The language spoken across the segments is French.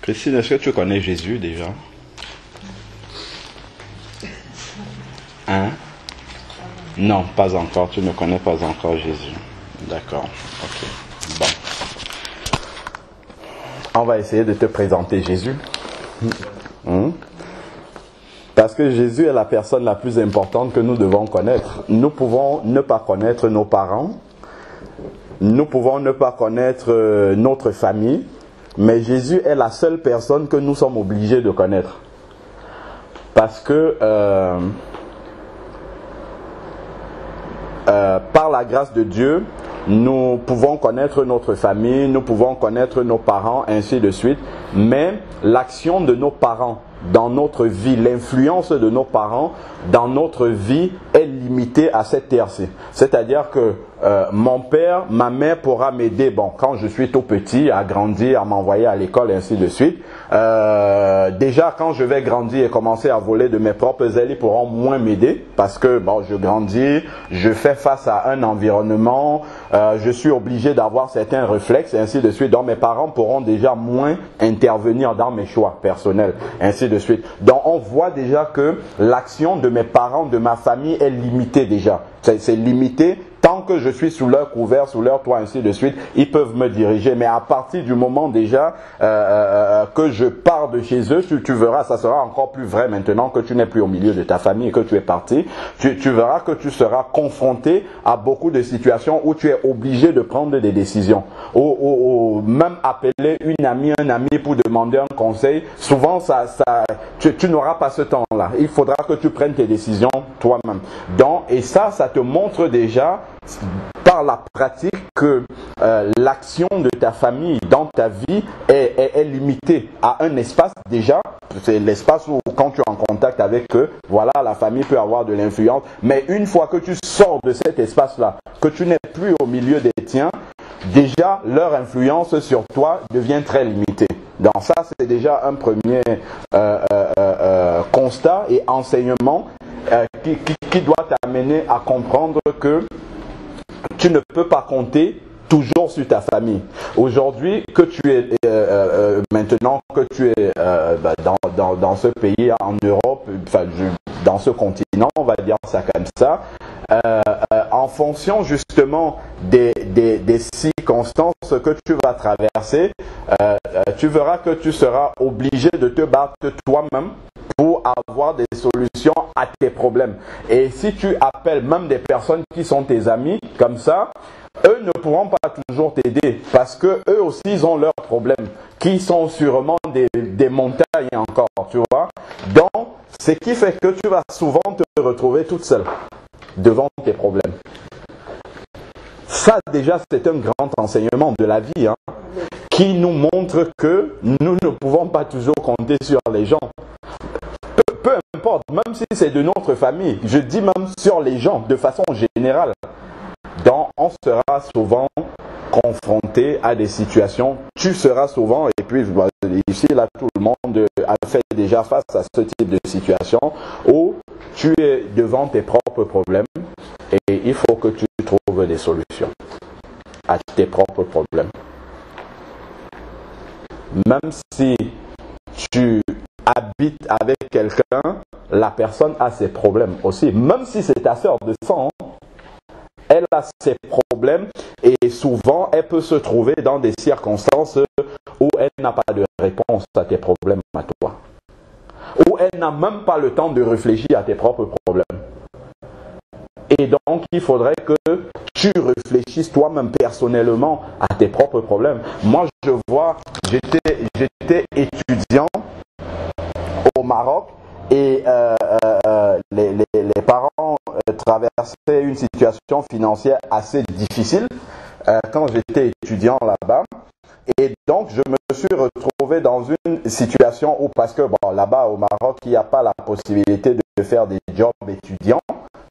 Christine, est-ce que tu connais Jésus déjà? Hein? Non, pas encore. Tu ne connais pas encore Jésus. D'accord. Ok. Bon. On va essayer de te présenter Jésus. Parce que Jésus est la personne la plus importante que nous devons connaître. Nous pouvons ne pas connaître nos parents. Nous pouvons ne pas connaître notre famille. Mais Jésus est la seule personne que nous sommes obligés de connaître. Parce que par la grâce de Dieu, nous pouvons connaître notre famille, nous pouvons connaître nos parents, ainsi de suite. Mais l'action de nos parents dans notre vie, l'influence de nos parents dans notre vie est limitée à cette terre-ci. C'est-à-dire que mon père, ma mère pourra m'aider, bon, quand je suis tout petit, à grandir, à m'envoyer à l'école, et ainsi de suite. Déjà, quand je vais grandir et commencer à voler de mes propres ailes, ils pourront moins m'aider parce que bon, je grandis, je fais face à un environnement, je suis obligé d'avoir certains réflexes, et ainsi de suite. Donc mes parents pourront déjà moins intervenir dans mes choix personnels, ainsi de suite. Donc on voit déjà que l'action de mes parents, de ma famille est limitée déjà. C'est limité. Tant que je suis sous leur couvert, sous leur toit, ainsi de suite, ils peuvent me diriger. Mais à partir du moment déjà que je pars de chez eux, tu verras, ça sera encore plus vrai maintenant que tu n'es plus au milieu de ta famille et que tu es parti. Tu verras que tu seras confronté à beaucoup de situations où tu es obligé de prendre des décisions. Ou même appeler une amie, un ami pour demander un conseil. Souvent, tu n'auras pas ce temps-là. Il faudra que tu prennes tes décisions toi-même. Donc, et ça te montre déjà par la pratique que l'action de ta famille dans ta vie est limitée à un espace déjà. C'est l'espace où quand tu es en contact avec eux, voilà, la famille peut avoir de l'influence. Mais une fois que tu sors de cet espace-là, que tu n'es plus au milieu des tiens, déjà leur influence sur toi devient très limitée. Donc ça, c'est déjà un premier constat et enseignement qui doit t'amener à comprendre que tu ne peux pas compter toujours sur ta famille. Aujourd'hui, que tu es maintenant que tu es dans ce pays, en Europe, enfin dans ce continent, on va dire ça comme ça, en fonction justement des circonstances que tu vas traverser, tu verras que tu seras obligé de te battre toi-même pour avoir des solutions à tes problèmes. Et si tu appelles même des personnes qui sont tes amis, comme ça, eux ne pourront pas toujours t'aider parce que eux aussi ils ont leurs problèmes qui sont sûrement des montagnes encore, tu vois. Donc, ce qui fait que tu vas souvent te retrouver toute seule devant tes problèmes. Ça déjà, c'est un grand enseignement de la vie, qui nous montre que nous ne pouvons pas toujours compter sur les gens. Peu importe, même si c'est de notre famille, je dis même sur les gens, de façon générale. Donc, on sera souvent confronté à des situations, tu seras souvent, et puis ici, là, tout le monde a fait déjà face à ce type de situation où tu es devant tes propres problèmes et il faut que tu trouves des solutions à tes propres problèmes. Même si tu habites avec quelqu'un, la personne a ses problèmes aussi. Même si c'est ta sœur de sang, elle a ses problèmes et souvent elle peut se trouver dans des circonstances où elle n'a pas de réponse à tes problèmes à toi. Où elle n'a même pas le temps de réfléchir à tes propres problèmes. Et donc il faudrait que tu réfléchisses toi-même personnellement à tes propres problèmes. Moi je vois, j'étais étudiant au Maroc et les parents traversaient une situation financière assez difficile quand j'étais étudiant là-bas. Et donc je me suis retrouvé dans une situation où, parce que bon, là-bas au Maroc, il n'y a pas la possibilité de faire des jobs étudiants.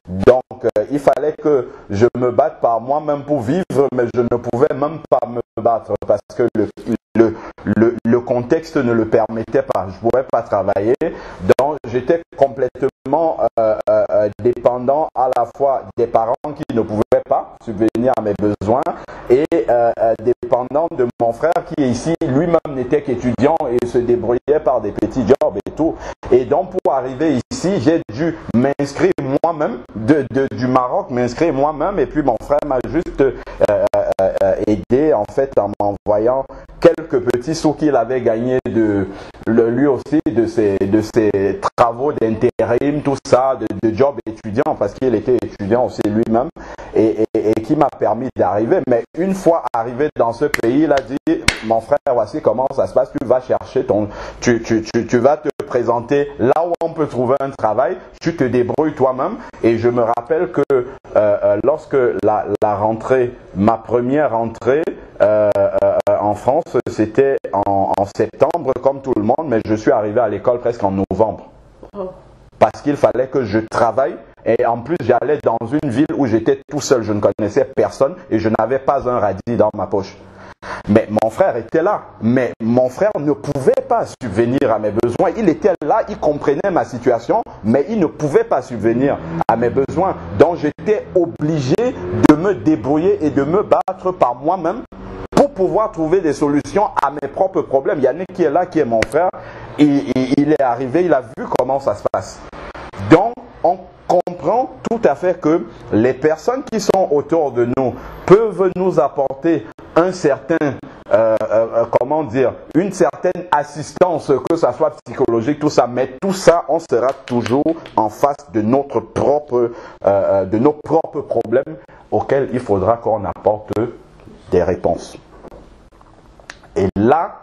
Donc il fallait que je me batte par moi-même pour vivre, mais je ne pouvais même pas me battre parce que le contexte ne le permettait pas. Je ne pouvais pas travailler. Donc j'étais complètement dépendant à la fois des parents qui ne pouvaient pas subvenir à mes besoins. Et dépendant de mon frère qui est ici, lui-même n'était qu'étudiant et se débrouillait par des petits jobs et tout. Et donc pour arriver ici, j'ai dû m'inscrire moi-même du Maroc, m'inscrire moi-même. Et puis mon frère m'a juste aidé en fait en m'envoyant quelques petits sous qu'il avait gagnés lui aussi de ses travaux d'intérim, tout ça, de job étudiant, parce qu'il était étudiant aussi lui-même, et qui m'a permis d'arriver. Mais une fois arrivé dans ce pays, il a dit, mon frère, voici comment ça se passe, tu vas chercher tu vas te présenter là où on peut trouver un travail, tu te débrouilles toi-même. Et je me rappelle que lorsque la rentrée, ma première rentrée en France, c'était en septembre comme tout le monde, mais je suis arrivé à l'école presque en novembre. Parce qu'il fallait que je travaille, et en plus j'allais dans une ville où j'étais tout seul, je ne connaissais personne et je n'avais pas un radis dans ma poche. Mais mon frère était là, mais mon frère ne pouvait pas subvenir à mes besoins. Il était là, il comprenait ma situation, mais il ne pouvait pas subvenir à mes besoins. Donc j'étais obligé de me débrouiller et de me battre par moi-même pour pouvoir trouver des solutions à mes propres problèmes. Yannick qui est là, qui est mon frère, il est arrivé, il a vu comment ça se passe. Donc on comprend tout à fait que les personnes qui sont autour de nous peuvent nous apporter un certain, une certaine assistance, que ça soit psychologique, tout ça, mais tout ça, on sera toujours en face de nos propres problèmes auxquels il faudra qu'on apporte des réponses. Et là,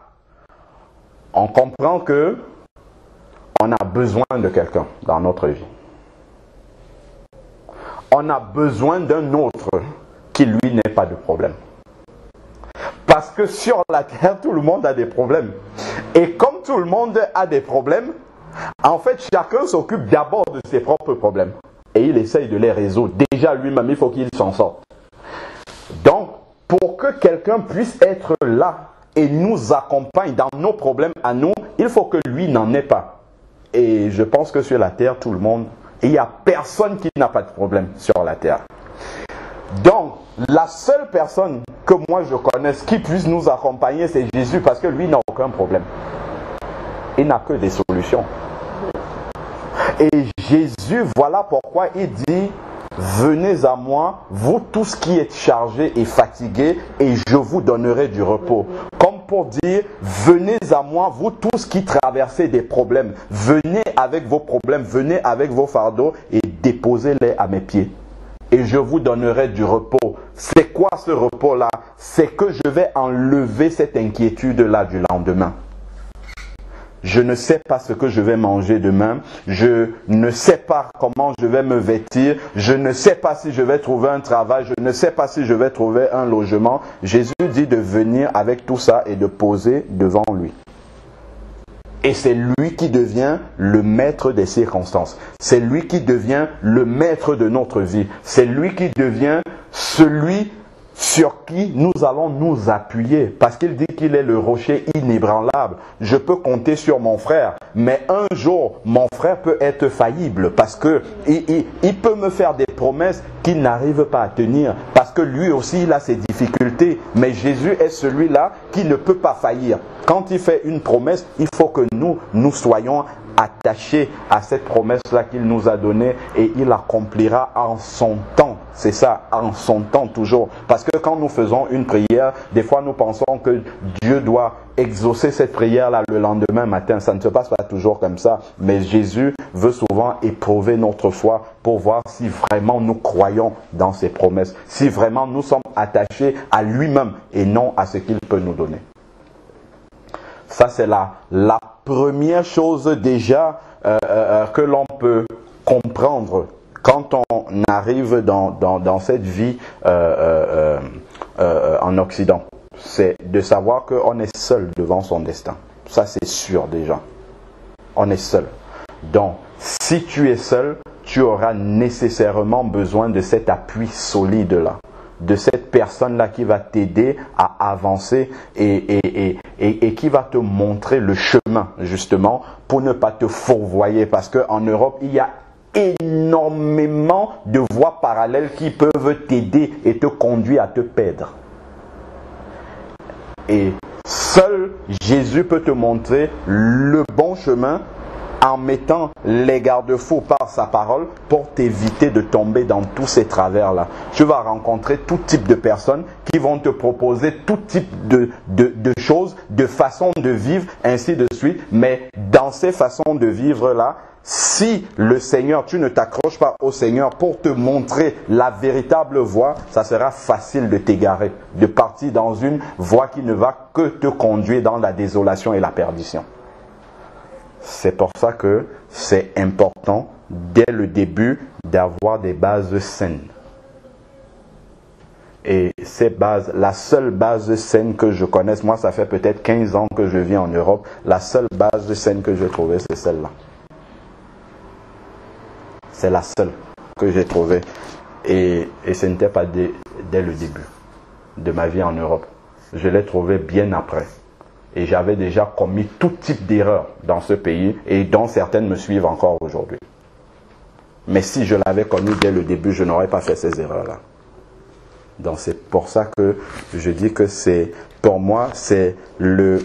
on comprend que on a besoin de quelqu'un dans notre vie. On a besoin d'un autre qui, lui, n'ait pas de problème. Parce que sur la terre, tout le monde a des problèmes. Et comme tout le monde a des problèmes, en fait, chacun s'occupe d'abord de ses propres problèmes. Et il essaye de les résoudre. Déjà, lui-même, il faut qu'il s'en sorte. Donc, pour que quelqu'un puisse être là et nous accompagne dans nos problèmes à nous, il faut que lui n'en ait pas. Et je pense que sur la terre, tout le monde, il n'y a personne qui n'a pas de problème sur la terre. Donc, la seule personne que moi je connaisse qui puisse nous accompagner, c'est Jésus, parce que lui n'a aucun problème. Il n'a que des solutions. Et Jésus, voilà pourquoi il dit, venez à moi, vous tous qui êtes chargés et fatigués, et je vous donnerai du repos. Comme pour dire, venez à moi, vous tous qui traversez des problèmes. Venez avec vos problèmes, venez avec vos fardeaux et déposez-les à mes pieds. Et je vous donnerai du repos. C'est quoi ce repos-là? C'est que je vais enlever cette inquiétude-là du lendemain. Je ne sais pas ce que je vais manger demain. Je ne sais pas comment je vais me vêtir. Je ne sais pas si je vais trouver un travail. Je ne sais pas si je vais trouver un logement. Jésus dit de venir avec tout ça et de poser devant lui. Et c'est lui qui devient le maître des circonstances. C'est lui qui devient le maître de notre vie. C'est lui qui devient celui sur qui nous allons nous appuyer. Parce qu'il dit qu'il est le rocher inébranlable. Je peux compter sur mon frère. Mais un jour, mon frère peut être faillible. Parce que il peut me faire des promesses qu'il n'arrive pas à tenir. Parce que lui aussi, il a ses difficultés. Mais Jésus est celui-là qui ne peut pas faillir. Quand il fait une promesse, il faut que nous soyons attachés à cette promesse-là qu'il nous a donnée et il l'accomplira en son temps. C'est ça, en son temps toujours. Parce que quand nous faisons une prière, des fois nous pensons que Dieu doit exaucer cette prière-là le lendemain matin. Ça ne se passe pas toujours comme ça. Mais Jésus veut souvent éprouver notre foi pour voir si vraiment nous croyons dans ses promesses. Si vraiment nous sommes attachés à lui-même et non à ce qu'il peut nous donner. Ça, c'est la première chose déjà que l'on peut comprendre quand on arrive dans cette vie en Occident. C'est de savoir qu'on est seul devant son destin. Ça, c'est sûr déjà. On est seul. Donc, si tu es seul, tu auras nécessairement besoin de cet appui solide-là. De cette personne-là qui va t'aider à avancer et qui va te montrer le chemin, justement, pour ne pas te fourvoyer. Parce qu'en Europe, il y a énormément de voies parallèles qui peuvent t'aider et te conduire à te perdre. Et seul Jésus peut te montrer le bon chemin en mettant les garde-fous par sa parole pour t'éviter de tomber dans tous ces travers-là. Tu vas rencontrer tout type de personnes qui vont te proposer tout type de choses, de façons de vivre, ainsi de suite. Mais dans ces façons de vivre-là, si le Seigneur, tu ne t'accroches pas au Seigneur pour te montrer la véritable voie, ça sera facile de t'égarer, de partir dans une voie qui ne va que te conduire dans la désolation et la perdition. C'est pour ça que c'est important, dès le début, d'avoir des bases saines. Et ces bases, la seule base saine que je connaisse, moi ça fait peut-être 15 ans que je vis en Europe, la seule base saine que j'ai trouvée, c'est celle-là. C'est la seule que j'ai trouvée. Et ce n'était pas dès le début de ma vie en Europe. Je l'ai trouvée bien après. Et j'avais déjà commis tout type d'erreurs dans ce pays et dont certaines me suivent encore aujourd'hui. Mais si je l'avais commis dès le début, je n'aurais pas fait ces erreurs-là. Donc c'est pour ça que je dis que c'est, pour moi, c'est le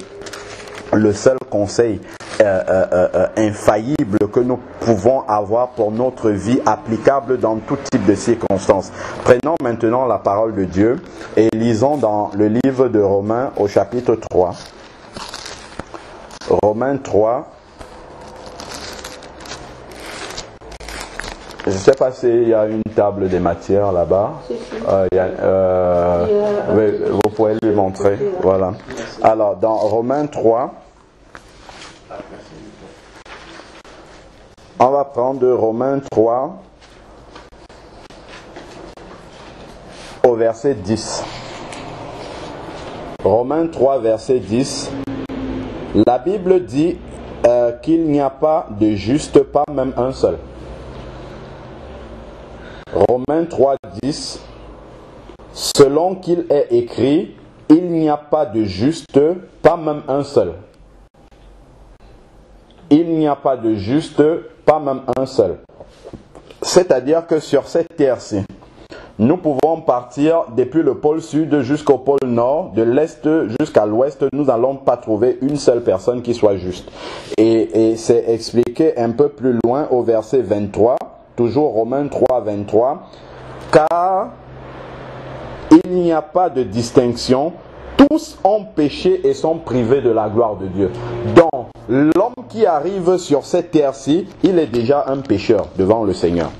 seul conseil infaillible que nous pouvons avoir pour notre vie, applicable dans tout type de circonstances. Prenons maintenant la parole de Dieu et lisons dans le livre de Romains au chapitre 3. Romains 3. Je ne sais pas s'il y a une table des matières là-bas. Oui, vous pouvez lui montrer. Voilà. Alors, dans Romains 3, on va prendre Romains 3 au verset 10. Romains 3, verset 10. La Bible dit qu'il n'y a pas de juste, pas même un seul. Romains 3, 10. Selon qu'il est écrit, il n'y a pas de juste, pas même un seul. Il n'y a pas de juste, pas même un seul. C'est-à-dire que sur cette terre-ci, nous pouvons partir depuis le pôle sud jusqu'au pôle nord, de l'est jusqu'à l'ouest, nous n'allons pas trouver une seule personne qui soit juste. Et c'est expliqué un peu plus loin au verset 23, toujours Romains 3, 23, car il n'y a pas de distinction, tous ont péché et sont privés de la gloire de Dieu. Donc, l'homme qui arrive sur cette terre-ci, il est déjà un pécheur devant le Seigneur.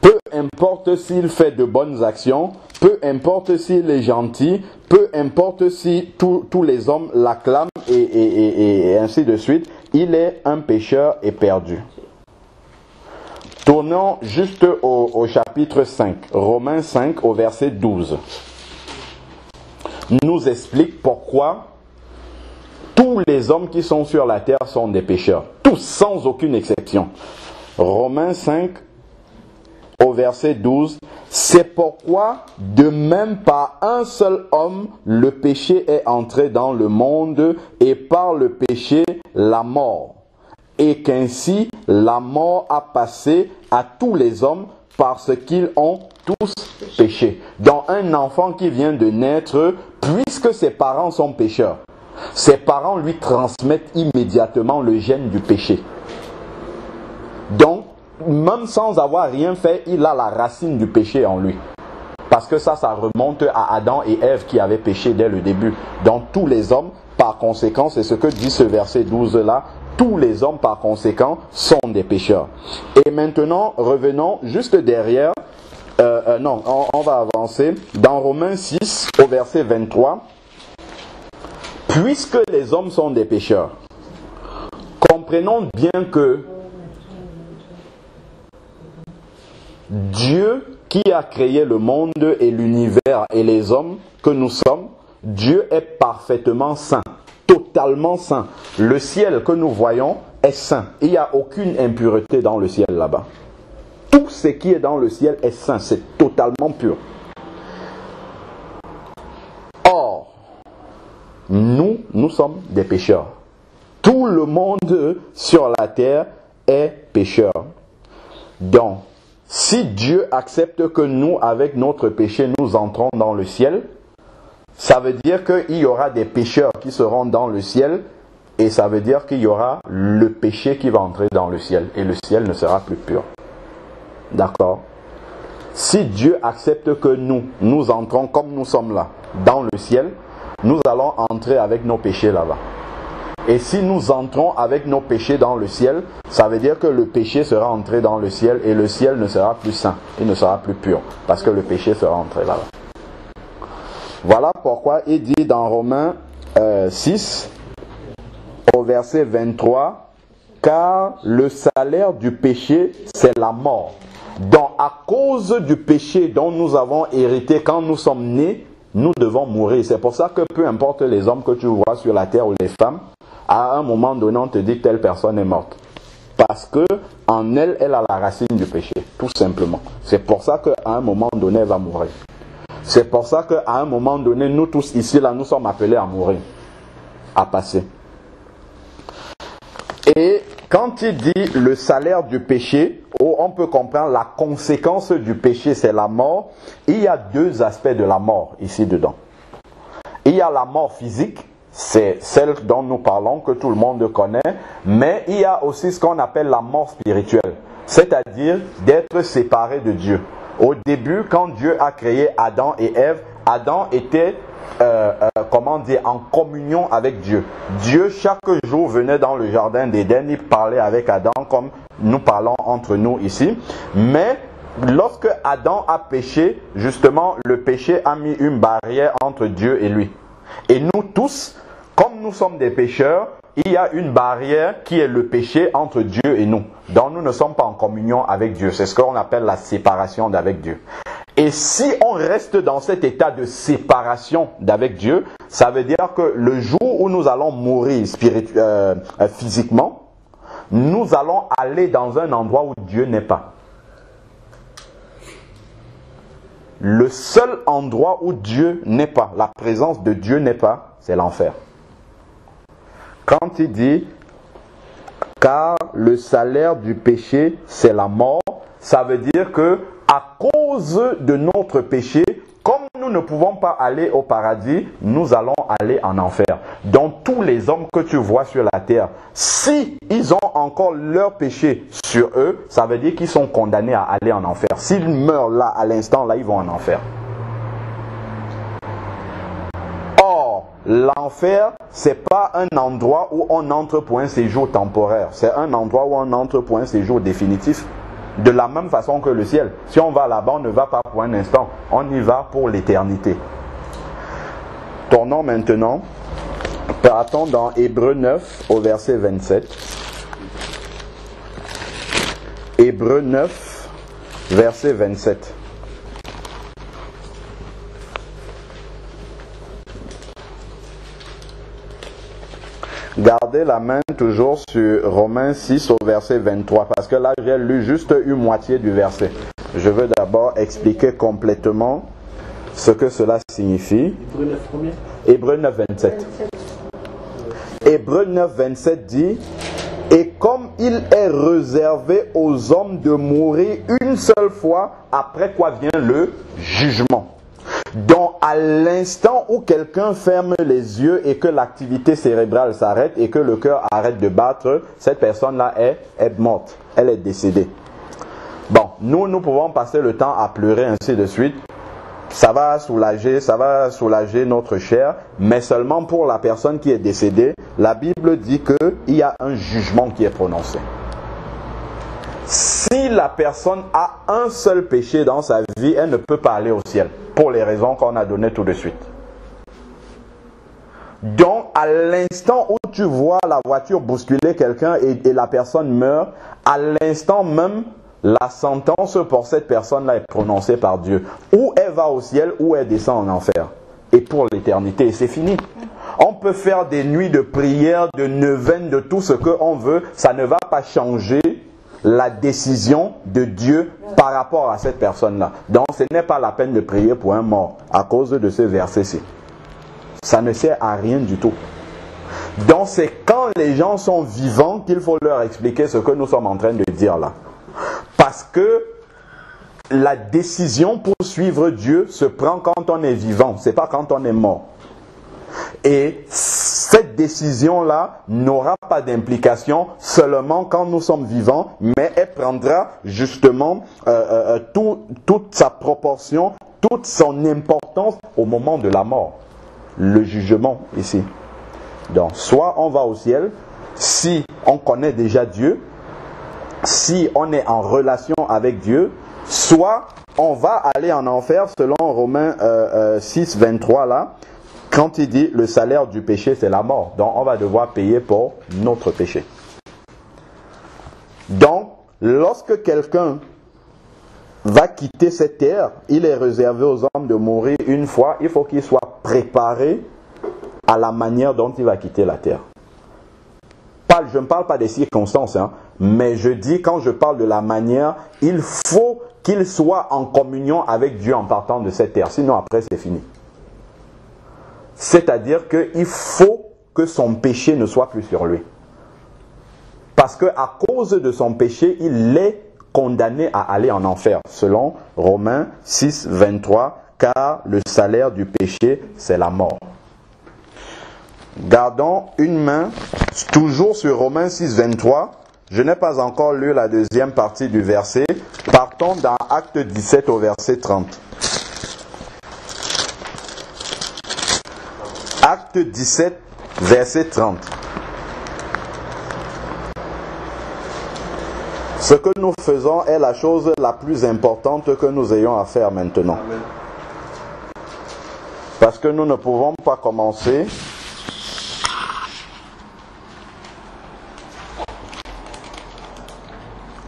Peu importe s'il fait de bonnes actions, peu importe s'il est gentil, peu importe si tous les hommes l'acclament et ainsi de suite, il est un pécheur et perdu. Tournons juste au chapitre 5, Romains 5 au verset 12. Nous explique pourquoi tous les hommes qui sont sur la terre sont des pécheurs. Tous, sans aucune exception. Romains 5 au verset 12. C'est pourquoi, de même par un seul homme, le péché est entré dans le monde et par le péché, la mort. Et qu'ainsi, la mort a passé à tous les hommes parce qu'ils ont tous péché. Donc un enfant qui vient de naître, puisque ses parents sont pécheurs, ses parents lui transmettent immédiatement le gène du péché. Donc, même sans avoir rien fait, il a la racine du péché en lui. Parce que ça remonte à Adam et Ève qui avaient péché dès le début. Donc tous les hommes, par conséquent, c'est ce que dit ce verset 12-là, tous les hommes par conséquent sont des pécheurs. Et maintenant, revenons juste derrière, on va avancer, dans Romains 6 au verset 23. Puisque les hommes sont des pécheurs, comprenons bien que Dieu qui a créé le monde et l'univers et les hommes que nous sommes, Dieu est parfaitement saint, totalement saint. Le ciel que nous voyons est saint. Il n'y a aucune impureté dans le ciel là-bas. Tout ce qui est dans le ciel est saint, c'est totalement pur. Or, nous sommes des pécheurs. Tout le monde sur la terre est pécheur. Donc, si Dieu accepte que nous, avec notre péché, nous entrons dans le ciel, ça veut dire qu'il y aura des pécheurs qui seront dans le ciel, et ça veut dire qu'il y aura le péché qui va entrer dans le ciel, et le ciel ne sera plus pur. D'accord? Si Dieu accepte que nous entrons comme nous sommes là, dans le ciel, nous allons entrer avec nos péchés là-bas. Et si nous entrons avec nos péchés dans le ciel, ça veut dire que le péché sera entré dans le ciel et le ciel ne sera plus saint, il ne sera plus pur, parce que le péché sera entré là-bas. Voilà pourquoi il dit dans Romains 6, au verset 23, « Car le salaire du péché, c'est la mort. Donc à cause du péché dont nous avons hérité quand nous sommes nés, nous devons mourir. » C'est pour ça que peu importe les hommes que tu vois sur la terre ou les femmes, à un moment donné, on te dit que telle personne est morte. Parce que en elle, elle a la racine du péché, tout simplement. C'est pour ça qu'à un moment donné, elle va mourir. C'est pour ça qu'à un moment donné, nous tous ici, là, nous sommes appelés à mourir, à passer. Et quand il dit le salaire du péché, on peut comprendre la conséquence du péché, c'est la mort. Il y a deux aspects de la mort ici dedans. Il y a la mort physique, c'est celle dont nous parlons, que tout le monde connaît, mais il y a aussi ce qu'on appelle la mort spirituelle, c'est-à-dire d'être séparé de Dieu. Au début, quand Dieu a créé Adam et Ève, Adam était en communion avec Dieu. Dieu, chaque jour, venait dans le jardin d'Éden, il parlait avec Adam comme nous parlons entre nous ici. Mais lorsque Adam a péché, justement, le péché a mis une barrière entre Dieu et lui. Et nous tous, comme nous sommes des pécheurs, il y a une barrière qui est le péché entre Dieu et nous. Donc nous ne sommes pas en communion avec Dieu. C'est ce qu'on appelle la séparation d'avec Dieu. Et si on reste dans cet état de séparation d'avec Dieu, ça veut dire que le jour où nous allons mourir physiquement, nous allons aller dans un endroit où Dieu n'est pas. Le seul endroit où Dieu n'est pas, la présence de Dieu n'est pas, c'est l'enfer. Quand il dit « car le salaire du péché, c'est la mort », ça veut dire que à cause de notre péché, comme nous ne pouvons pas aller au paradis, nous allons aller en enfer. Donc tous les hommes que tu vois sur la terre, si ils ont encore leur péché sur eux, ça veut dire qu'ils sont condamnés à aller en enfer. S'ils meurent là, à l'instant là, ils vont en enfer. Or, l'enfer, c'est pas un endroit où on entre pour un séjour temporaire. C'est un endroit où on entre pour un séjour définitif. De la même façon que le ciel. Si on va là-bas, on ne va pas pour un instant. On y va pour l'éternité. Tournons maintenant. Partons dans Hébreux 9 au verset 27. Hébreux 9, verset 27. Gardez la main toujours sur Romains 6 au verset 23, parce que là j'ai lu juste une moitié du verset. Je veux d'abord expliquer complètement ce que cela signifie. Hébreux 9, 27. Hébreux 9, 27 dit « Et comme il est réservé aux hommes de mourir une seule fois, après quoi vient le jugement. » Donc, à l'instant où quelqu'un ferme les yeux et que l'activité cérébrale s'arrête et que le cœur arrête de battre, cette personne-là est morte. Elle est décédée. Bon, nous pouvons passer le temps à pleurer ainsi de suite. Ça va soulager notre chair, mais seulement pour la personne qui est décédée, la Bible dit qu'il y a un jugement qui est prononcé. Si la personne a un seul péché dans sa vie, elle ne peut pas aller au ciel, pour les raisons qu'on a données tout de suite. Donc, à l'instant où tu vois la voiture bousculer quelqu'un et la personne meurt, à l'instant même, la sentence pour cette personne-là est prononcée par Dieu. Ou elle va au ciel, ou elle descend en enfer. Et pour l'éternité, c'est fini. On peut faire des nuits de prière, de neuvaines, de tout ce qu'on veut. Ça ne va pas changer la décision de Dieu par rapport à cette personne-là. Donc, ce n'est pas la peine de prier pour un mort à cause de ce verset-ci. Ça ne sert à rien du tout. Donc c'est quand les gens sont vivants qu'il faut leur expliquer ce que nous sommes en train de dire là. Parce que la décision pour suivre Dieu se prend quand on est vivant, c'est pas quand on est mort. Et cette décision-là n'aura pas d'implication seulement quand nous sommes vivants, mais elle prendra justement toute sa proportion, toute son importance au moment de la mort. Le jugement ici. Donc, soit on va au ciel, si on connaît déjà Dieu, si on est en relation avec Dieu, soit on va aller en enfer selon Romains 6, 23 là, quand il dit le salaire du péché c'est la mort. Donc on va devoir payer pour notre péché. Donc lorsque quelqu'un va quitter cette terre, il est réservé aux hommes de mourir une fois. Il faut qu'il soit préparé à la manière dont il va quitter la terre. Je ne parle pas des circonstances, hein, mais je dis quand je parle de la manière, il faut qu'il soit en communion avec Dieu en partant de cette terre. Sinon après c'est fini. C'est-à-dire qu'il faut que son péché ne soit plus sur lui. Parce qu'à cause de son péché, il est condamné à aller en enfer, selon Romains 6, 23, car le salaire du péché, c'est la mort. Gardons une main, toujours sur Romains 6, 23. Je n'ai pas encore lu la deuxième partie du verset. Partons dans Acte 17 au verset 30. Acte 17, verset 30. Ce que nous faisons est la chose la plus importante que nous ayons à faire maintenant. Amen. Parce que nous ne pouvons pas commencer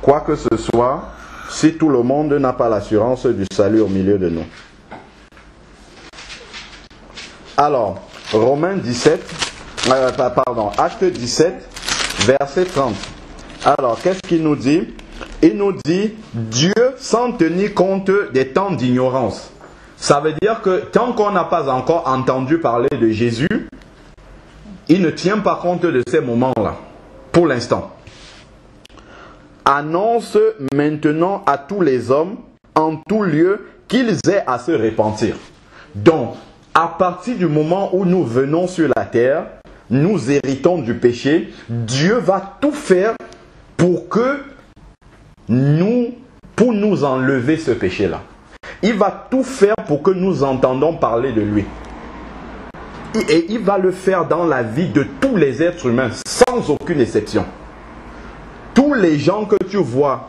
quoi que ce soit si tout le monde n'a pas l'assurance du salut au milieu de nous. Alors, Acte 17, verset 30. Alors, qu'est-ce qu'il nous dit? Il nous dit, Dieu sans tenir compte des temps d'ignorance. Ça veut dire que tant qu'on n'a pas encore entendu parler de Jésus, il ne tient pas compte de ces moments-là, pour l'instant. Annonce maintenant à tous les hommes, en tout lieu, qu'ils aient à se repentir. Donc, à partir du moment où nous venons sur la terre, nous héritons du péché, Dieu va tout faire pour nous enlever ce péché-là. Il va tout faire pour que nous entendons parler de lui. Et il va le faire dans la vie de tous les êtres humains, sans aucune exception. Tous les gens que tu vois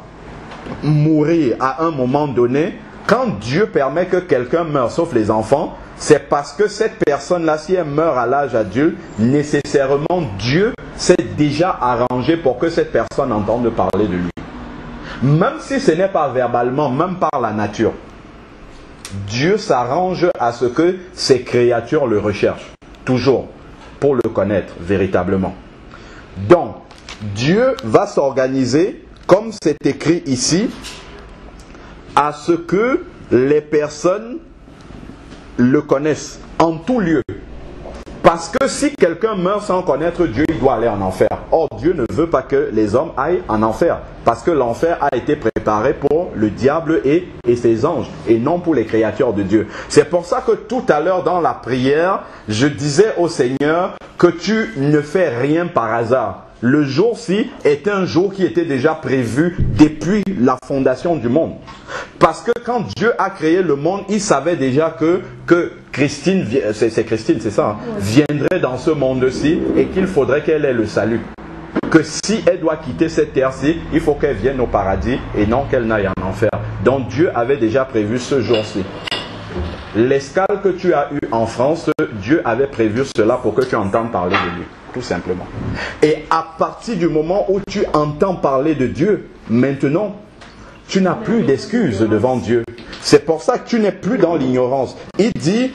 mourir à un moment donné, quand Dieu permet que quelqu'un meure, sauf les enfants, c'est parce que cette personne-là, si elle meurt à l'âge adulte, nécessairement Dieu s'est déjà arrangé pour que cette personne entende parler de lui. Même si ce n'est pas verbalement, même par la nature. Dieu s'arrange à ce que ses créatures le recherchent, toujours, pour le connaître véritablement. Donc, Dieu va s'organiser, comme c'est écrit ici, à ce que les personnes le connaissent en tout lieu. Parce que si quelqu'un meurt sans connaître Dieu, il doit aller en enfer. Or, Dieu ne veut pas que les hommes aillent en enfer. Parce que l'enfer a été préparé pour le diable et ses anges, et non pour les créatures de Dieu. C'est pour ça que tout à l'heure dans la prière, je disais au Seigneur que tu ne fais rien par hasard. Le jour-ci est un jour qui était déjà prévu depuis la fondation du monde. Parce que quand Dieu a créé le monde, il savait déjà que Christine, c'est Christine, c'est ça, hein, viendrait dans ce monde-ci et qu'il faudrait qu'elle ait le salut. Que si elle doit quitter cette terre-ci, il faut qu'elle vienne au paradis et non qu'elle n'aille en enfer. Donc Dieu avait déjà prévu ce jour-ci. L'escale que tu as eue en France, Dieu avait prévu cela pour que tu entendes parler de lui. Tout simplement. Et à partir du moment où tu entends parler de Dieu, maintenant, tu n'as plus d'excuses devant Dieu. C'est pour ça que tu n'es plus dans l'ignorance. Il dit,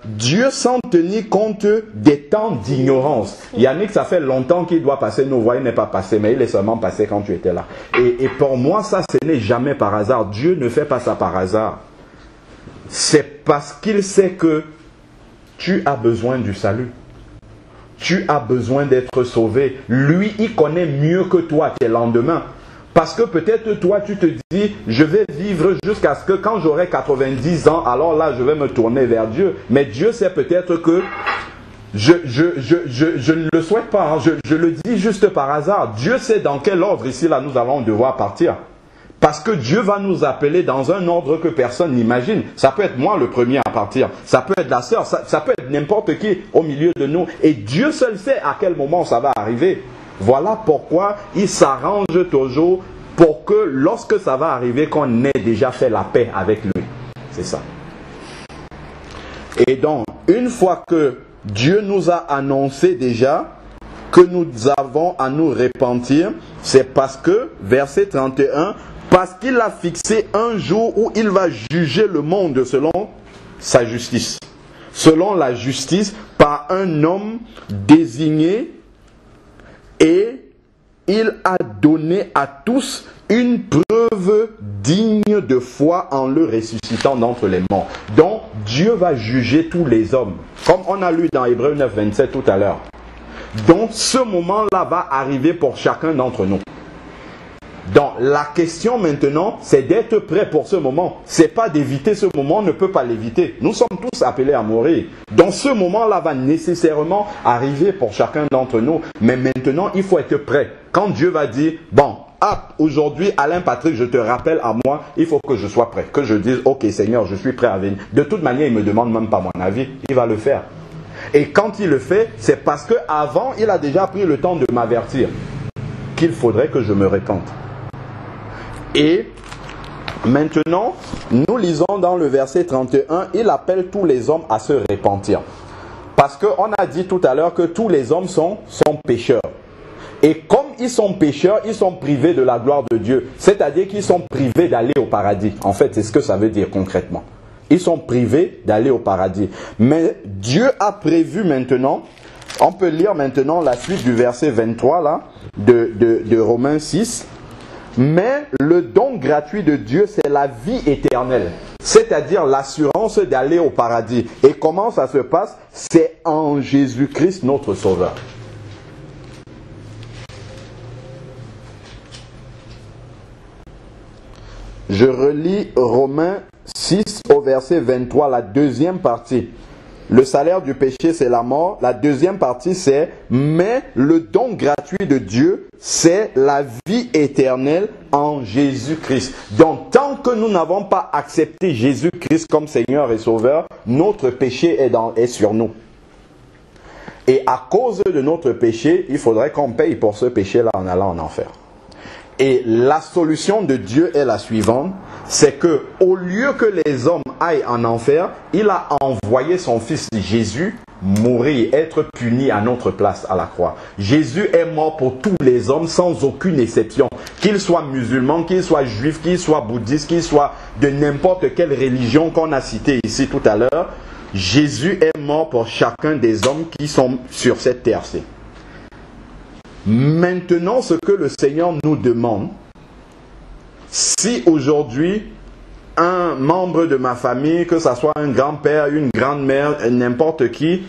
Dieu sans tenir compte des temps d'ignorance. Yannick, ça fait longtemps qu'il doit passer nos voies, il n'est pas passé, mais il est seulement passé quand tu étais là. Et pour moi, ça, ce n'est jamais par hasard. Dieu ne fait pas ça par hasard. C'est parce qu'il sait que tu as besoin du salut. tu as besoin d'être sauvé. Lui, il connaît mieux que toi tes lendemains. Parce que peut-être toi, tu te dis, je vais vivre jusqu'à ce que quand j'aurai 90 ans, alors là, je vais me tourner vers Dieu. Mais Dieu sait peut-être que je ne le souhaite pas. Hein. Je le dis juste par hasard. Dieu sait dans quel ordre ici, là, nous allons devoir partir. Parce que Dieu va nous appeler dans un ordre que personne n'imagine. Ça peut être moi le premier à partir. Ça peut être la sœur. Ça peut être n'importe qui au milieu de nous. Et Dieu seul sait à quel moment ça va arriver. Voilà pourquoi il s'arrange toujours pour que lorsque ça va arriver, qu'on ait déjà fait la paix avec lui. C'est ça. Et donc, une fois que Dieu nous a annoncé déjà que nous avons à nous repentir, c'est parce que, verset 31, parce qu'il a fixé un jour où il va juger le monde selon sa justice. Selon la justice par un homme désigné, et il a donné à tous une preuve digne de foi en le ressuscitant d'entre les morts. Donc, Dieu va juger tous les hommes. Comme on a lu dans Hébreux 9, 27 tout à l'heure. Donc, ce moment-là va arriver pour chacun d'entre nous. Donc, la question maintenant, c'est d'être prêt pour ce moment. C'est pas d'éviter ce moment, on ne peut pas l'éviter. Nous sommes tous appelés à mourir. Donc, ce moment-là va nécessairement arriver pour chacun d'entre nous. Mais maintenant, il faut être prêt. Quand Dieu va dire, bon, aujourd'hui, Alain Patrick, je te rappelle à moi, il faut que je sois prêt. Que je dise, ok Seigneur, je suis prêt à venir. De toute manière, il ne me demande même pas mon avis. Il va le faire. Et quand il le fait, c'est parce qu'avant, il a déjà pris le temps de m'avertir qu'il faudrait que je me répande. Et maintenant, nous lisons dans le verset 31, il appelle tous les hommes à se repentir. Parce qu'on a dit tout à l'heure que tous les hommes sont pécheurs. Et comme ils sont pécheurs, ils sont privés de la gloire de Dieu. C'est-à-dire qu'ils sont privés d'aller au paradis. En fait, c'est ce que ça veut dire concrètement. Ils sont privés d'aller au paradis. Mais Dieu a prévu maintenant, on peut lire maintenant la suite du verset 23 là, de Romains 6. Mais le don gratuit de Dieu, c'est la vie éternelle. C'est-à-dire l'assurance d'aller au paradis. Et comment ça se passe? C'est en Jésus-Christ notre Sauveur. Je relis Romains 6 au verset 23, la deuxième partie. Le salaire du péché, c'est la mort. La deuxième partie, c'est « Mais le don gratuit de Dieu, c'est la vie éternelle en Jésus-Christ. » Donc, tant que nous n'avons pas accepté Jésus-Christ comme Seigneur et Sauveur, notre péché est sur nous. Et à cause de notre péché, il faudrait qu'on paye pour ce péché-là en allant en enfer. Et la solution de Dieu est la suivante, c'est que au lieu que les hommes aillent en enfer, il a envoyé son fils Jésus mourir, être puni à notre place à la croix. Jésus est mort pour tous les hommes sans aucune exception. Qu'ils soient musulmans, qu'ils soient juifs, qu'ils soient bouddhistes, qu'ils soient de n'importe quelle religion qu'on a citée ici tout à l'heure, Jésus est mort pour chacun des hommes qui sont sur cette terre-ci. Maintenant, ce que le Seigneur nous demande, si aujourd'hui, un membre de ma famille, que ce soit un grand-père, une grand-mère, n'importe qui,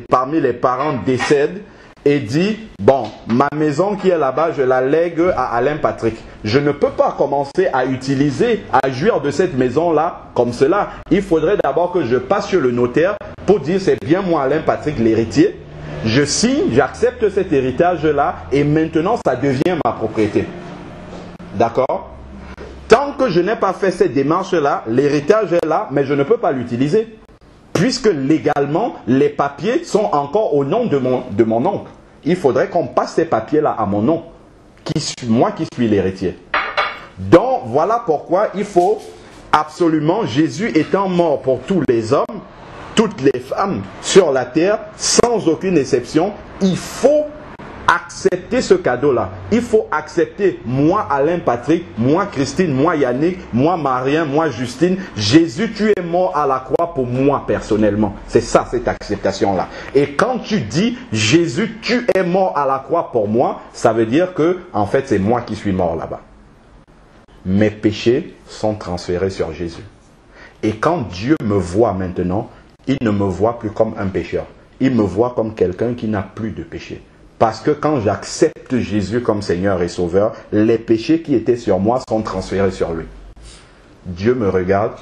parmi les parents décède et dit, bon, ma maison qui est là-bas, je la lègue à Alain Patrick. Je ne peux pas commencer à utiliser, à jouir de cette maison-là comme cela. Il faudrait d'abord que je passe chez le notaire pour dire, c'est bien moi Alain Patrick l'héritier. Je signe, j'accepte cet héritage-là et maintenant ça devient ma propriété. D'accord? Tant que je n'ai pas fait cette démarche-là, l'héritage est là, mais je ne peux pas l'utiliser. Puisque légalement, les papiers sont encore au nom de mon oncle. Il faudrait qu'on passe ces papiers-là à mon nom, moi qui suis l'héritier. Donc voilà pourquoi il faut absolument, Jésus étant mort pour tous les hommes, toutes les femmes sur la terre, sans aucune exception, il faut accepter ce cadeau-là. Il faut accepter moi Alain Patrick, moi Christine, moi Yannick, moi Marien, moi Justine. Jésus, tu es mort à la croix pour moi personnellement. C'est ça, cette acceptation-là. Et quand tu dis Jésus, tu es mort à la croix pour moi, ça veut dire que en fait c'est moi qui suis mort là-bas. Mes péchés sont transférés sur Jésus. Et quand Dieu me voit maintenant, il ne me voit plus comme un pécheur. il me voit comme quelqu'un qui n'a plus de péché. Parce que quand j'accepte Jésus comme Seigneur et Sauveur, les péchés qui étaient sur moi sont transférés sur lui. Dieu me regarde,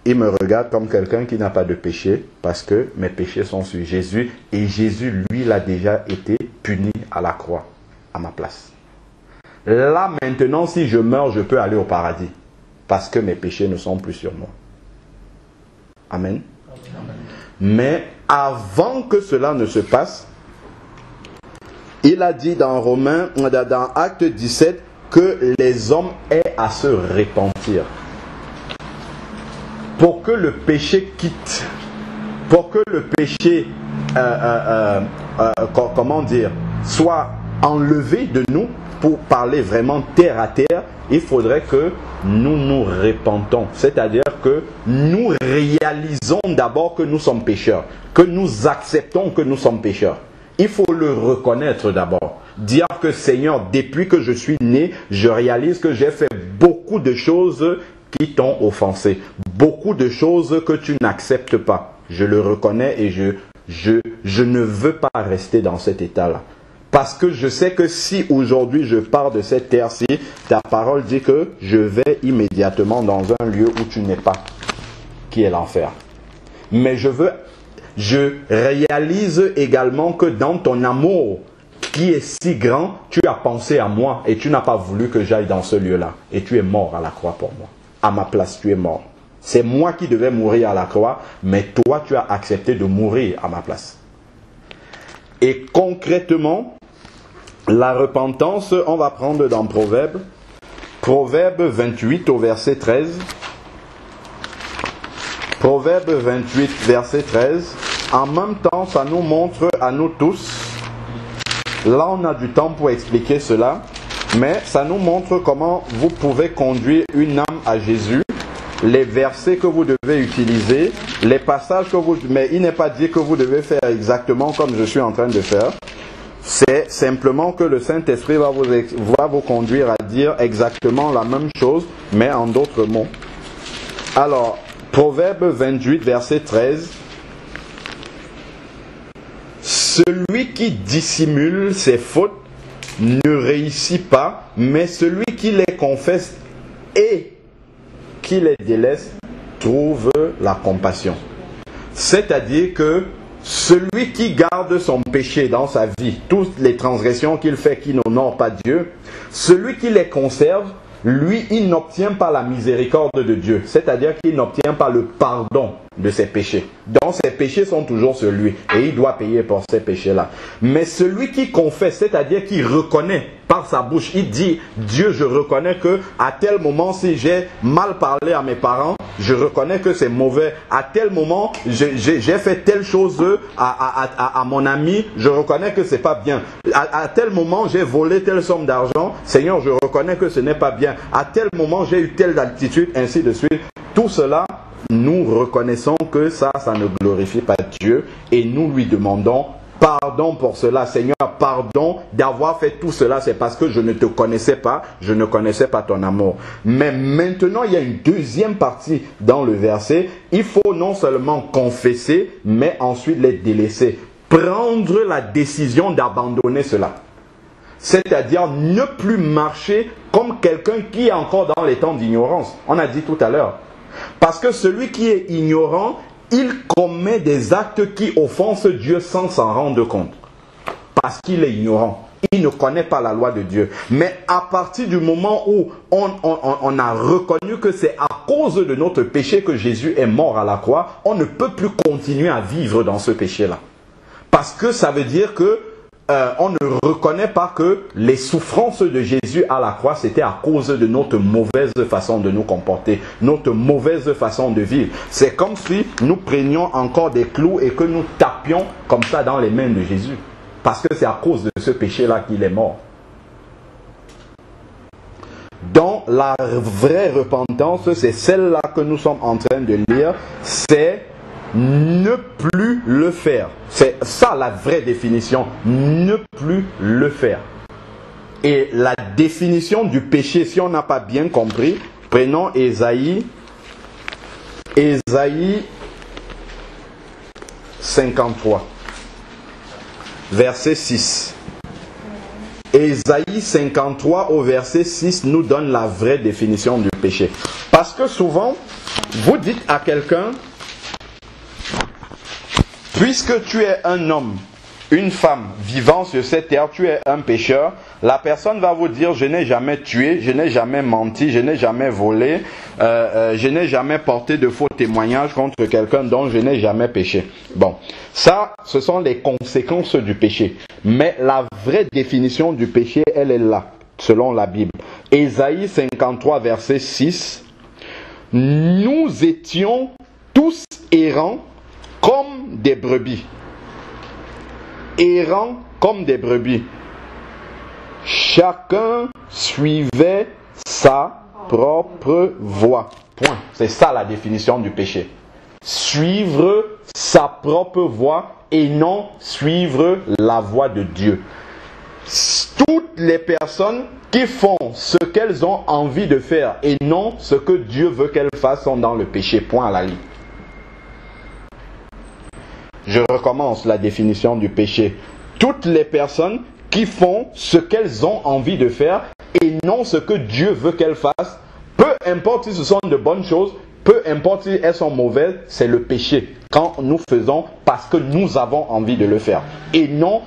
il me regarde comme quelqu'un qui n'a pas de péché parce que mes péchés sont sur Jésus et Jésus, lui, il a déjà été puni à la croix, à ma place. Là, maintenant, si je meurs, je peux aller au paradis parce que mes péchés ne sont plus sur moi. Amen. Amen. Mais avant que cela ne se passe, il a dit dans dans Acte 17 que les hommes aient à se repentir. Pour que le péché quitte, pour que le péché, soit enlevé de nous, pour parler vraiment terre à terre, il faudrait que nous nous repentons. C'est-à-dire que nous réalisons d'abord que nous sommes pécheurs, que nous acceptons que nous sommes pécheurs. Il faut le reconnaître d'abord. Dire que Seigneur, depuis que je suis né, je réalise que j'ai fait beaucoup de choses qui t'ont offensé. Beaucoup de choses que tu n'acceptes pas. Je le reconnais et je ne veux pas rester dans cet état-là. Parce que je sais que si aujourd'hui je pars de cette terre-ci, ta parole dit que je vais immédiatement dans un lieu où tu n'es pas, qui est l'enfer. Mais je réalise également que dans ton amour qui est si grand, tu as pensé à moi et tu n'as pas voulu que j'aille dans ce lieu-là. Et tu es mort à la croix pour moi. À ma place, tu es mort. C'est moi qui devais mourir à la croix, mais toi, tu as accepté de mourir à ma place. Et concrètement, la repentance, on va prendre dans Proverbe 28 au verset 13. Proverbe 28, verset 13. En même temps, ça nous montre à nous tous, là on a du temps pour expliquer cela, mais ça nous montre comment vous pouvez conduire une âme à Jésus, les versets que vous devez utiliser, les passages que vous... Mais il n'est pas dit que vous devez faire exactement comme je suis en train de faire. C'est simplement que le Saint-Esprit va vous conduire à dire exactement la même chose, mais en d'autres mots. Alors, Proverbe 28, verset 13. Celui qui dissimule ses fautes ne réussit pas, mais celui qui les confesse et qui les délaisse trouve la compassion. C'est-à-dire que celui qui garde son péché dans sa vie, toutes les transgressions qu'il fait qui n'honorent pas Dieu, celui qui les conserve, lui, il n'obtient pas la miséricorde de Dieu. C'est-à-dire qu'il n'obtient pas le pardon de ses péchés. Donc ses péchés sont toujours sur lui et il doit payer pour ces péchés-là. Mais celui qui confesse, c'est-à-dire qui reconnaît par sa bouche, il dit, Dieu, je reconnais que à tel moment, si j'ai mal parlé à mes parents, je reconnais que c'est mauvais. À tel moment, j'ai fait telle chose à mon ami, je reconnais que c'est pas bien. À tel moment, j'ai volé telle somme d'argent, Seigneur, je reconnais que ce n'est pas bien. À tel moment, j'ai eu telle attitude, ainsi de suite. Tout cela, nous reconnaissons que ça ne glorifie pas Dieu et nous lui demandons pardon pour cela. Seigneur, pardon d'avoir fait tout cela, c'est parce que je ne te connaissais pas, je ne connaissais pas ton amour. Mais maintenant, il y a une deuxième partie dans le verset. Il faut non seulement confesser, mais ensuite les délaisser. Prendre la décision d'abandonner cela. C'est-à-dire ne plus marcher comme quelqu'un qui est encore dans les temps d'ignorance. On a dit tout à l'heure. Parce que celui qui est ignorant, il commet des actes qui offensent Dieu sans s'en rendre compte. Parce qu'il est ignorant. Il ne connaît pas la loi de Dieu. Mais à partir du moment où on a reconnu que c'est à cause de notre péché que Jésus est mort à la croix, on ne peut plus continuer à vivre dans ce péché-là. Parce que ça veut dire que on ne reconnaît pas que les souffrances de Jésus à la croix, c'était à cause de notre mauvaise façon de nous comporter, notre mauvaise façon de vivre. C'est comme si nous prenions encore des clous et que nous tapions comme ça dans les mains de Jésus. Parce que c'est à cause de ce péché-là qu'il est mort. Donc, la vraie repentance, c'est celle-là que nous sommes en train de lire, c'est ne plus le faire. C'est ça la vraie définition. Ne plus le faire. Et la définition du péché, si on n'a pas bien compris, prenons Ésaïe 53. verset 6. Ésaïe 53 au verset 6 nous donne la vraie définition du péché. Parce que souvent, vous dites à quelqu'un, puisque tu es un homme, une femme vivant sur cette terre, tu es un pécheur, la personne va vous dire, je n'ai jamais tué, je n'ai jamais menti, je n'ai jamais volé, je n'ai jamais porté de faux témoignages contre quelqu'un dont je n'ai jamais péché. Bon, ça, ce sont les conséquences du péché. Mais la vraie définition du péché, elle est là, selon la Bible. Ésaïe 53, verset 6. Nous étions tous errants comme des brebis. Errants comme des brebis. Chacun suivait sa propre voie. Point. C'est ça la définition du péché. Suivre sa propre voie et non suivre la voie de Dieu. Toutes les personnes qui font ce qu'elles ont envie de faire et non ce que Dieu veut qu'elles fassent sont dans le péché. Point à la ligne. Je recommence la définition du péché. Toutes les personnes qui font ce qu'elles ont envie de faire et non ce que Dieu veut qu'elles fassent, peu importe si ce sont de bonnes choses, peu importe si elles sont mauvaises, c'est le péché. Quand nous faisons parce que nous avons envie de le faire et non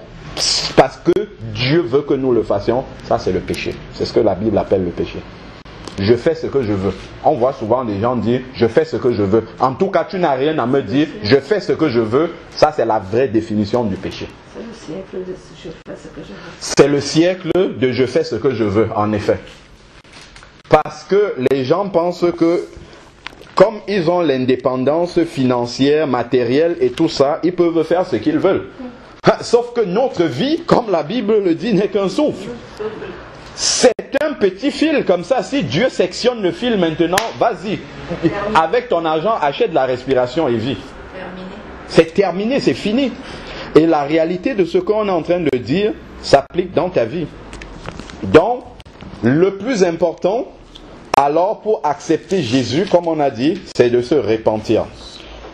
parce que Dieu veut que nous le fassions, ça c'est le péché. C'est ce que la Bible appelle le péché. Je fais ce que je veux. On voit souvent des gens dire, je fais ce que je veux. En tout cas, tu n'as rien à me dire, je fais ce que je veux. Ça, c'est la vraie définition du péché. C'est le siècle de je fais ce que je veux. C'est le siècle de je fais ce que je veux, en effet. Parce que les gens pensent que, comme ils ont l'indépendance financière, matérielle et tout ça, ils peuvent faire ce qu'ils veulent. Sauf que notre vie, comme la Bible le dit, n'est qu'un souffle. C'est un petit fil comme ça. Si Dieu sectionne le fil maintenant, vas-y. Avec ton argent, achète la respiration et vis. C'est terminé, c'est fini. Et la réalité de ce qu'on est en train de dire s'applique dans ta vie. Donc, le plus important, alors pour accepter Jésus, comme on a dit, c'est de se repentir.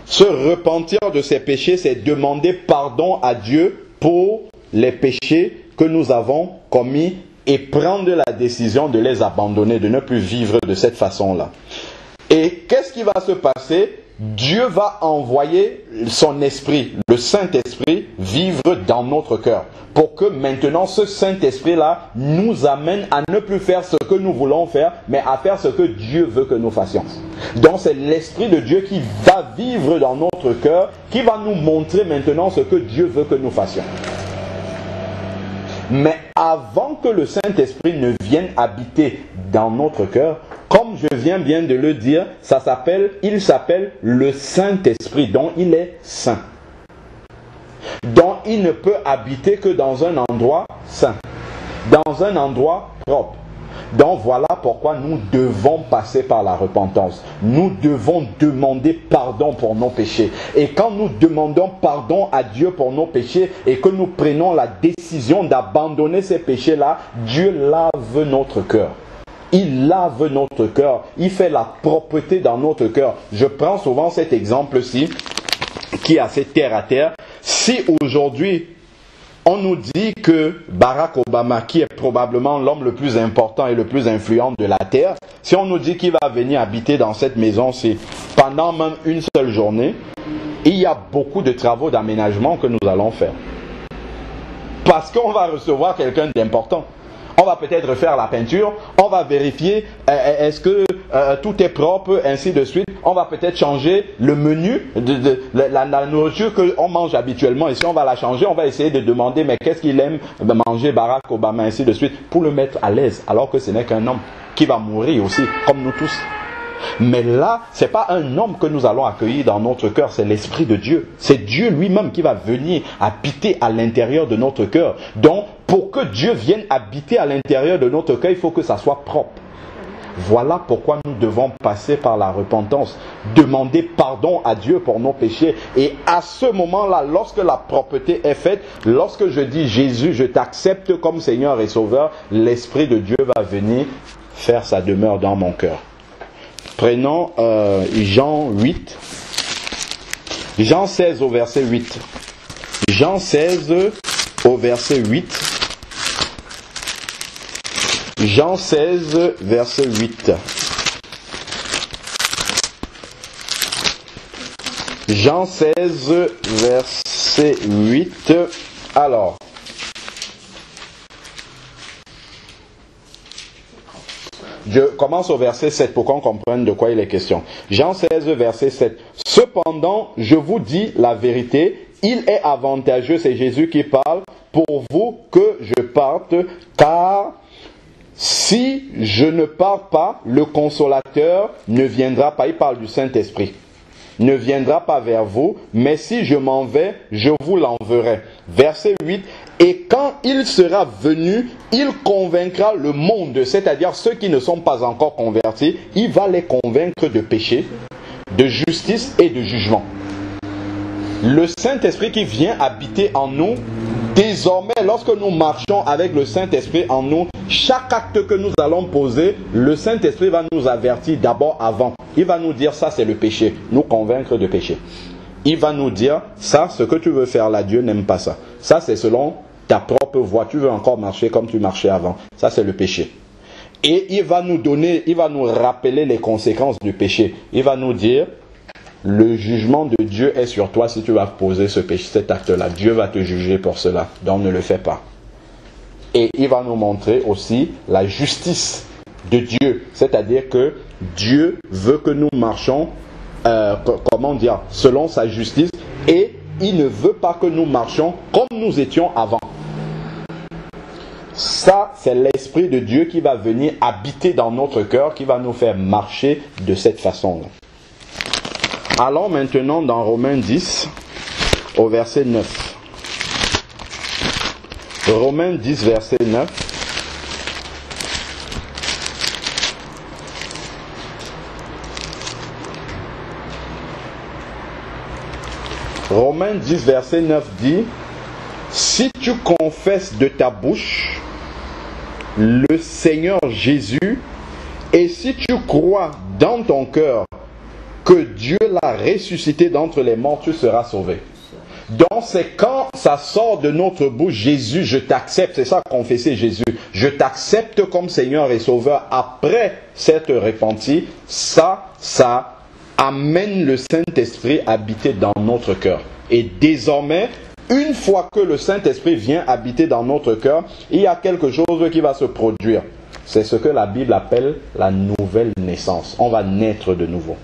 Se repentir de ses péchés, c'est demander pardon à Dieu pour les péchés que nous avons commis et prendre la décision de les abandonner, de ne plus vivre de cette façon-là. Et qu'est-ce qui va se passer? Dieu va envoyer son esprit, le Saint-Esprit, vivre dans notre cœur. Pour que maintenant ce Saint-Esprit-là nous amène à ne plus faire ce que nous voulons faire, mais à faire ce que Dieu veut que nous fassions. Donc c'est l'Esprit de Dieu qui va vivre dans notre cœur, qui va nous montrer maintenant ce que Dieu veut que nous fassions. Mais avant que le Saint-Esprit ne vienne habiter dans notre cœur, comme je viens bien de le dire, il s'appelle le Saint-Esprit, dont il est saint. Donc il ne peut habiter que dans un endroit saint, dans un endroit propre. Donc voilà pourquoi nous devons passer par la repentance. Nous devons demander pardon pour nos péchés. Et quand nous demandons pardon à Dieu pour nos péchés et que nous prenons la décision d'abandonner ces péchés-là, Dieu lave notre cœur. Il lave notre cœur. Il fait la propreté dans notre cœur. Je prends souvent cet exemple-ci qui est assez terre à terre. Si aujourd'hui on nous dit que Barack Obama, qui est probablement l'homme le plus important et le plus influent de la terre, si on nous dit qu'il va venir habiter dans cette maison-ci pendant même une seule journée, il y a beaucoup de travaux d'aménagement que nous allons faire. Parce qu'on va recevoir quelqu'un d'important. On va peut-être faire la peinture, on va vérifier est-ce que tout est propre, ainsi de suite. On va peut-être changer le menu de la nourriture qu'on mange habituellement. Et si on va la changer, on va essayer de demander mais qu'est-ce qu'il aime manger Barack Obama, ainsi de suite, pour le mettre à l'aise. Alors que ce n'est qu'un homme qui va mourir aussi, comme nous tous. Mais là, ce n'est pas un homme que nous allons accueillir dans notre cœur, c'est l'Esprit de Dieu. C'est Dieu lui-même qui va venir habiter à l'intérieur de notre cœur. Donc, pour que Dieu vienne habiter à l'intérieur de notre cœur, il faut que ça soit propre. Voilà pourquoi nous devons passer par la repentance, demander pardon à Dieu pour nos péchés. Et à ce moment-là, lorsque la propreté est faite, lorsque je dis Jésus, je t'accepte comme Seigneur et Sauveur, l'Esprit de Dieu va venir faire sa demeure dans mon cœur. Prenons Jean 8, Jean 16 au verset 8. Jean 16 au verset 8. Jean 16, verset 8. Jean 16, verset 8. Alors, je commence au verset 7 pour qu'on comprenne de quoi il est question. Jean 16, verset 7. Cependant, je vous dis la vérité, il est avantageux, c'est Jésus qui parle, pour vous que je parte, car si je ne pars pas, le Consolateur ne viendra pas. Il parle du Saint-Esprit. Ne viendra pas vers vous, mais si je m'en vais, je vous l'enverrai. Verset 8. Et quand il sera venu, il convaincra le monde, c'est-à-dire ceux qui ne sont pas encore convertis, il va les convaincre de péché, de justice et de jugement. Le Saint-Esprit qui vient habiter en nous, désormais, lorsque nous marchons avec le Saint-Esprit en nous, chaque acte que nous allons poser, le Saint-Esprit va nous avertir d'abord avant. Il va nous dire ça c'est le péché, nous convaincre de péché. Il va nous dire ça, ce que tu veux faire là, Dieu n'aime pas ça. Ça c'est selon ta propre voie, tu veux encore marcher comme tu marchais avant. Ça c'est le péché. Et il va nous donner, il va nous rappeler les conséquences du péché. Il va nous dire, le jugement de Dieu est sur toi si tu vas poser ce péché, cet acte-là. Dieu va te juger pour cela, donc ne le fais pas. Et il va nous montrer aussi la justice de Dieu, c'est-à-dire que Dieu veut que nous marchions, selon sa justice, et il ne veut pas que nous marchions comme nous étions avant. Ça, c'est l'Esprit de Dieu qui va venir habiter dans notre cœur, qui va nous faire marcher de cette façon-là. Allons maintenant dans Romains 10, au verset 9. Romains 10, verset 9. Romains 10, verset 9 dit, « Si tu confesses de ta bouche le Seigneur Jésus, et si tu crois dans ton cœur que Dieu l'a ressuscité d'entre les morts, tu seras sauvé. » Donc c'est quand ça sort de notre bouche, Jésus, je t'accepte, c'est ça confesser Jésus, je t'accepte comme Seigneur et Sauveur, après s'être repenti, ça amène le Saint-Esprit habiter dans notre cœur. Et désormais, une fois que le Saint-Esprit vient habiter dans notre cœur, il y a quelque chose qui va se produire. C'est ce que la Bible appelle la nouvelle naissance. On va naître de nouveau.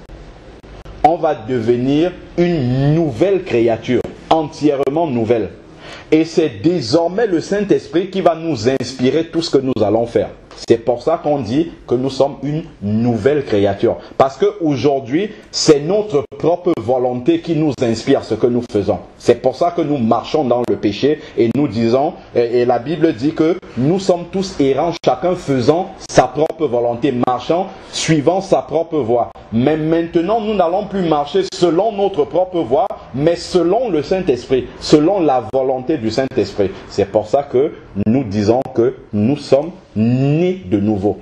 On va devenir une nouvelle créature, entièrement nouvelle. Et c'est désormais le Saint-Esprit qui va nous inspirer tout ce que nous allons faire. C'est pour ça qu'on dit que nous sommes une nouvelle créature. Parce qu'aujourd'hui, c'est notre propre volonté qui nous inspire ce que nous faisons. C'est pour ça que nous marchons dans le péché et nous disons, et la Bible dit que nous sommes tous errants, chacun faisant sa propre volonté, marchant, suivant sa propre voie. Mais maintenant, nous n'allons plus marcher selon notre propre voie, mais selon le Saint-Esprit, selon la volonté du Saint-Esprit. C'est pour ça que nous disons que nous sommes nés de nouveau.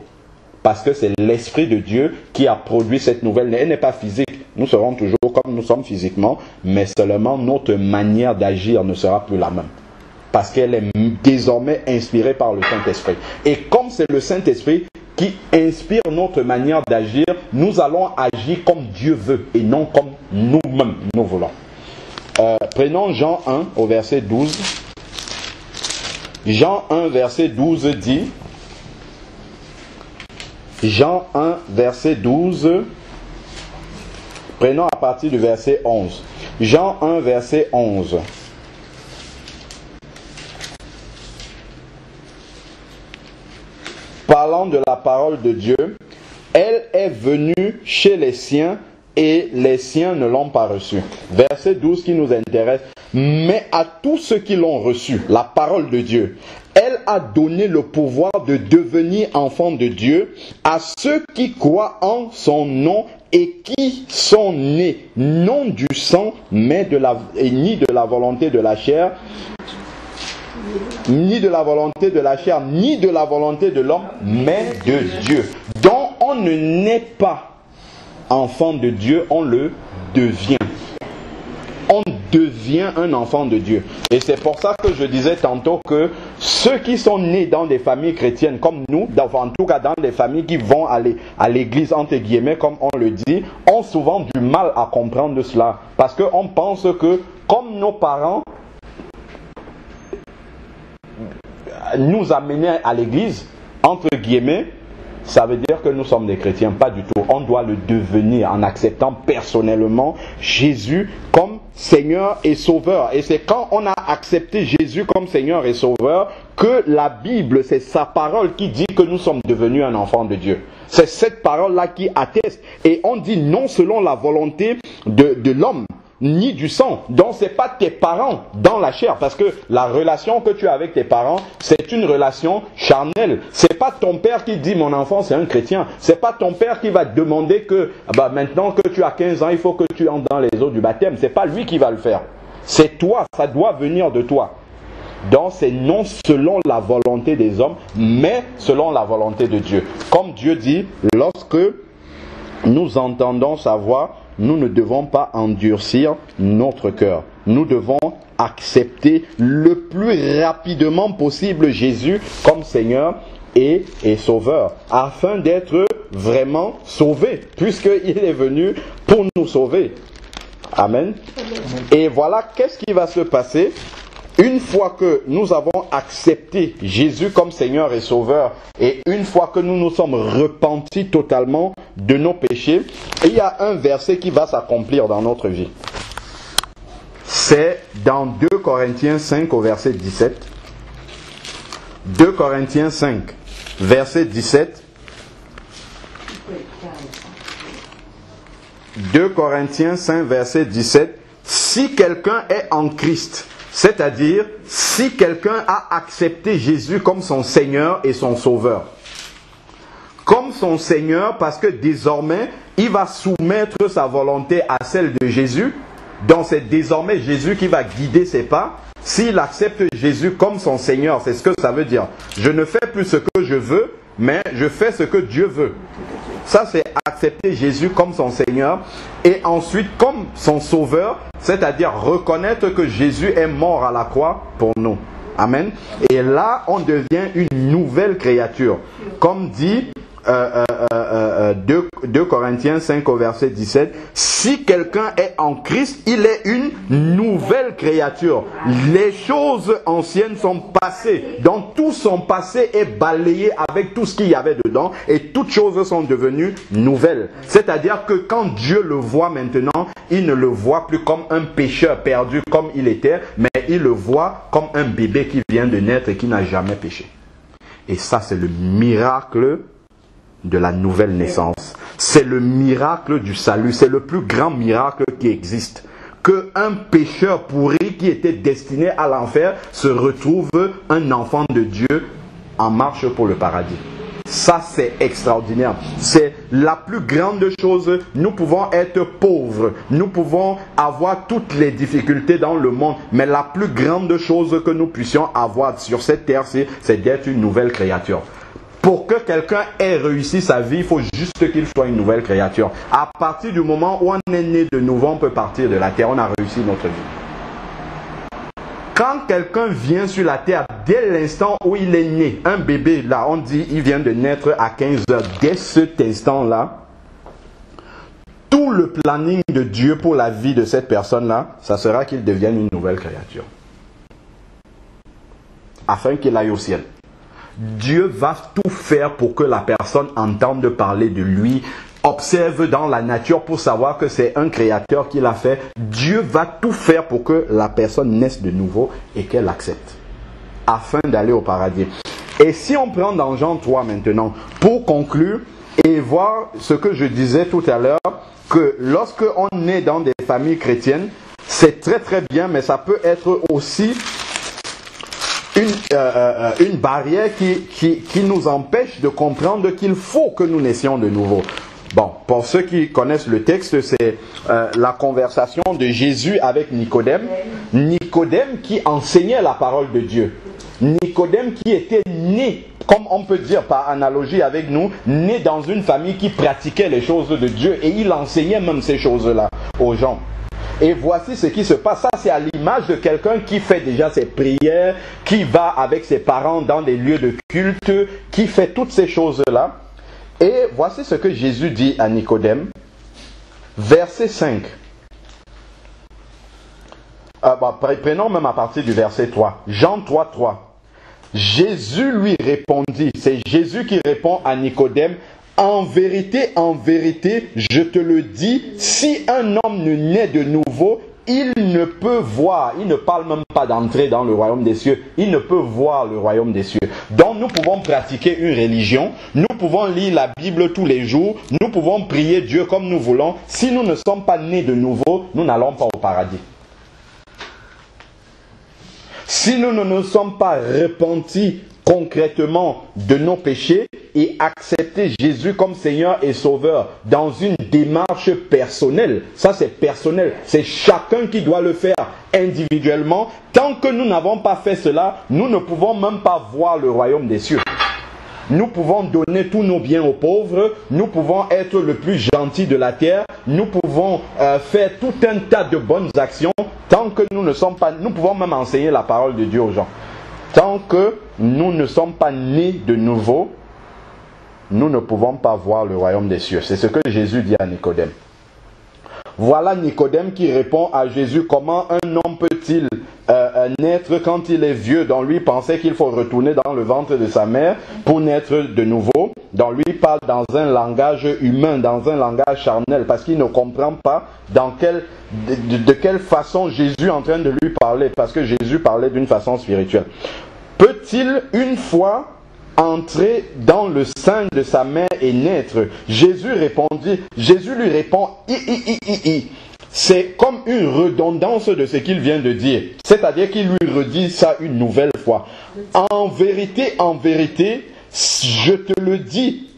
Parce que c'est l'Esprit de Dieu qui a produit cette nouvelle. Elle n'est pas physique. Nous serons toujours comme nous sommes physiquement, mais seulement notre manière d'agir ne sera plus la même. Parce qu'elle est désormais inspirée par le Saint-Esprit. Et comme c'est le Saint-Esprit qui inspire notre manière d'agir, nous allons agir comme Dieu veut et non comme nous-mêmes nous voulons. Prenons Jean 1 au verset 12. Jean 1 verset 12 dit, Jean 1 verset 12, prenons à partir du verset 11. Jean 1 verset 11. Parlant de la parole de Dieu, elle est venue chez les siens et les siens ne l'ont pas reçue. Verset 12 qui nous intéresse. Mais à tous ceux qui l'ont reçue, la parole de Dieu, elle a donné le pouvoir de devenir enfants de Dieu à ceux qui croient en son nom et qui sont nés non du sang, mais ni de la volonté de la chair, ni de la volonté de la chair, ni de la volonté de l'homme, mais de Dieu. Donc on ne naît pas enfant de Dieu, on le devient. On devient un enfant de Dieu. Et c'est pour ça que je disais tantôt que ceux qui sont nés dans des familles chrétiennes comme nous, en tout cas dans des familles qui vont aller à l'église entre guillemets comme on le dit, ont souvent du mal à comprendre cela. Parce qu'on pense que comme nos parents nous amenaient à l'église, entre guillemets, ça veut dire que nous sommes des chrétiens. Pas du tout. On doit le devenir en acceptant personnellement Jésus comme Seigneur et Sauveur. Et c'est quand on a accepté Jésus comme Seigneur et Sauveur que la Bible, c'est sa parole qui dit que nous sommes devenus un enfant de Dieu. C'est cette parole-là qui atteste. Et on dit non selon la volonté de l'homme, ni du sang. Donc c'est pas tes parents dans la chair, parce que la relation que tu as avec tes parents, c'est une relation charnelle. C'est pas ton père qui dit mon enfant c'est un chrétien. C'est pas ton père qui va te demander que maintenant que tu as 15 ans, il faut que tu entres dans les eaux du baptême. C'est pas lui qui va le faire. C'est toi, ça doit venir de toi. Donc c'est non selon la volonté des hommes, mais selon la volonté de Dieu. Comme Dieu dit, lorsque nous entendons sa voix, nous ne devons pas endurcir notre cœur. Nous devons accepter le plus rapidement possible Jésus comme Seigneur et Sauveur, afin d'être vraiment sauvés, puisqu'il est venu pour nous sauver. Amen. Et voilà, qu'est-ce qui va se passer une fois que nous avons accepté Jésus comme Seigneur et Sauveur, et une fois que nous nous sommes repentis totalement de nos péchés, il y a un verset qui va s'accomplir dans notre vie. C'est dans 2 Corinthiens 5 au verset 17. 2 Corinthiens 5, verset 17. 2 Corinthiens 5, verset 17. Si quelqu'un est en Christ, c'est-à-dire, si quelqu'un a accepté Jésus comme son Seigneur et son Sauveur. Comme son Seigneur, parce que désormais, il va soumettre sa volonté à celle de Jésus. Donc c'est désormais Jésus qui va guider ses pas. S'il accepte Jésus comme son Seigneur, c'est ce que ça veut dire. Je ne fais plus ce que je veux, mais je fais ce que Dieu veut. Ça, c'est accepter Jésus comme son Seigneur et ensuite comme son Sauveur, c'est-à-dire reconnaître que Jésus est mort à la croix pour nous. Amen. Et là, on devient une nouvelle créature. Comme dit 2 Corinthiens 5 au verset 17, si quelqu'un est en Christ, il est une nouvelle créature. Les choses anciennes sont passées. Donc tout son passé est balayé avec tout ce qu'il y avait dedans et toutes choses sont devenues nouvelles. C'est-à-dire que quand Dieu le voit maintenant, il ne le voit plus comme un pécheur perdu comme il était, mais il le voit comme un bébé qui vient de naître et qui n'a jamais péché. Et ça, c'est le miracle de la nouvelle naissance. C'est le miracle du salut. C'est le plus grand miracle qui existe. Qu'un pécheur pourri qui était destiné à l'enfer se retrouve un enfant de Dieu en marche pour le paradis. Ça, c'est extraordinaire. C'est la plus grande chose. Nous pouvons être pauvres. Nous pouvons avoir toutes les difficultés dans le monde. Mais la plus grande chose que nous puissions avoir sur cette terre, c'est d'être une nouvelle créature. Pour que quelqu'un ait réussi sa vie, il faut juste qu'il soit une nouvelle créature. À partir du moment où on est né de nouveau, on peut partir de la terre. On a réussi notre vie. Quand quelqu'un vient sur la terre, dès l'instant où il est né, un bébé, là, on dit il vient de naître à 15 heures. Dès cet instant-là, tout le planning de Dieu pour la vie de cette personne-là, ça sera qu'il devienne une nouvelle créature. Afin qu'il aille au ciel. Dieu va tout faire pour que la personne entende parler de lui, observe dans la nature pour savoir que c'est un créateur qui l'a fait. Dieu va tout faire pour que la personne naisse de nouveau et qu'elle accepte, afin d'aller au paradis. Et si on prend dans Jean 3 maintenant, pour conclure et voir ce que je disais tout à l'heure, que lorsque on est dans des familles chrétiennes, c'est très très bien, mais ça peut être aussi une barrière qui nous empêche de comprendre qu'il faut que nous naissions de nouveau. Bon, pour ceux qui connaissent le texte, c'est la conversation de Jésus avec Nicodème. Nicodème qui enseignait la parole de Dieu. Nicodème qui était né, comme on peut dire par analogie avec nous, né dans une famille qui pratiquait les choses de Dieu et il enseignait même ces choses-là aux gens. Et voici ce qui se passe. Ça, c'est à l'image de quelqu'un qui fait déjà ses prières, qui va avec ses parents dans des lieux de culte, qui fait toutes ces choses-là. Et voici ce que Jésus dit à Nicodème. Verset 5. Prenons même à partir du verset 3. Jean 3, 3. Jésus lui répondit, c'est Jésus qui répond à Nicodème, en vérité, je te le dis, si un homme ne naît de nouveau, il ne peut voir, il ne parle même pas d'entrer dans le royaume des cieux, il ne peut voir le royaume des cieux. Donc nous pouvons pratiquer une religion, nous pouvons lire la Bible tous les jours, nous pouvons prier Dieu comme nous voulons. Si nous ne sommes pas nés de nouveau, nous n'allons pas au paradis. Si nous ne nous sommes pas repentis concrètement de nos péchés et accepter Jésus comme Seigneur et Sauveur dans une démarche personnelle, ça c'est personnel, c'est chacun qui doit le faire individuellement. Tant que nous n'avons pas fait cela, nous ne pouvons même pas voir le royaume des cieux. Nous pouvons donner tous nos biens aux pauvres, nous pouvons être le plus gentil de la terre, nous pouvons faire tout un tas de bonnes actions. Tant que nous ne sommes pas, nous pouvons même enseigner la parole de Dieu aux gens. Tant que nous ne sommes pas nés de nouveau, nous ne pouvons pas voir le royaume des cieux. C'est ce que Jésus dit à Nicodème. Voilà Nicodème qui répond à Jésus, comment un homme peut-il naître quand il est vieux? Donc lui pensait qu'il faut retourner dans le ventre de sa mère pour naître de nouveau. Donc lui parle dans un langage humain, dans un langage charnel, parce qu'il ne comprend pas de quelle façon Jésus est en train de lui parler, parce que Jésus parlait d'une façon spirituelle. Peut-il une fois entrer dans le sein de sa mère et naître? Jésus lui répond, c'est comme une redondance de ce qu'il vient de dire. C'est-à-dire qu'il lui redit ça une nouvelle fois. En vérité, je te le dis,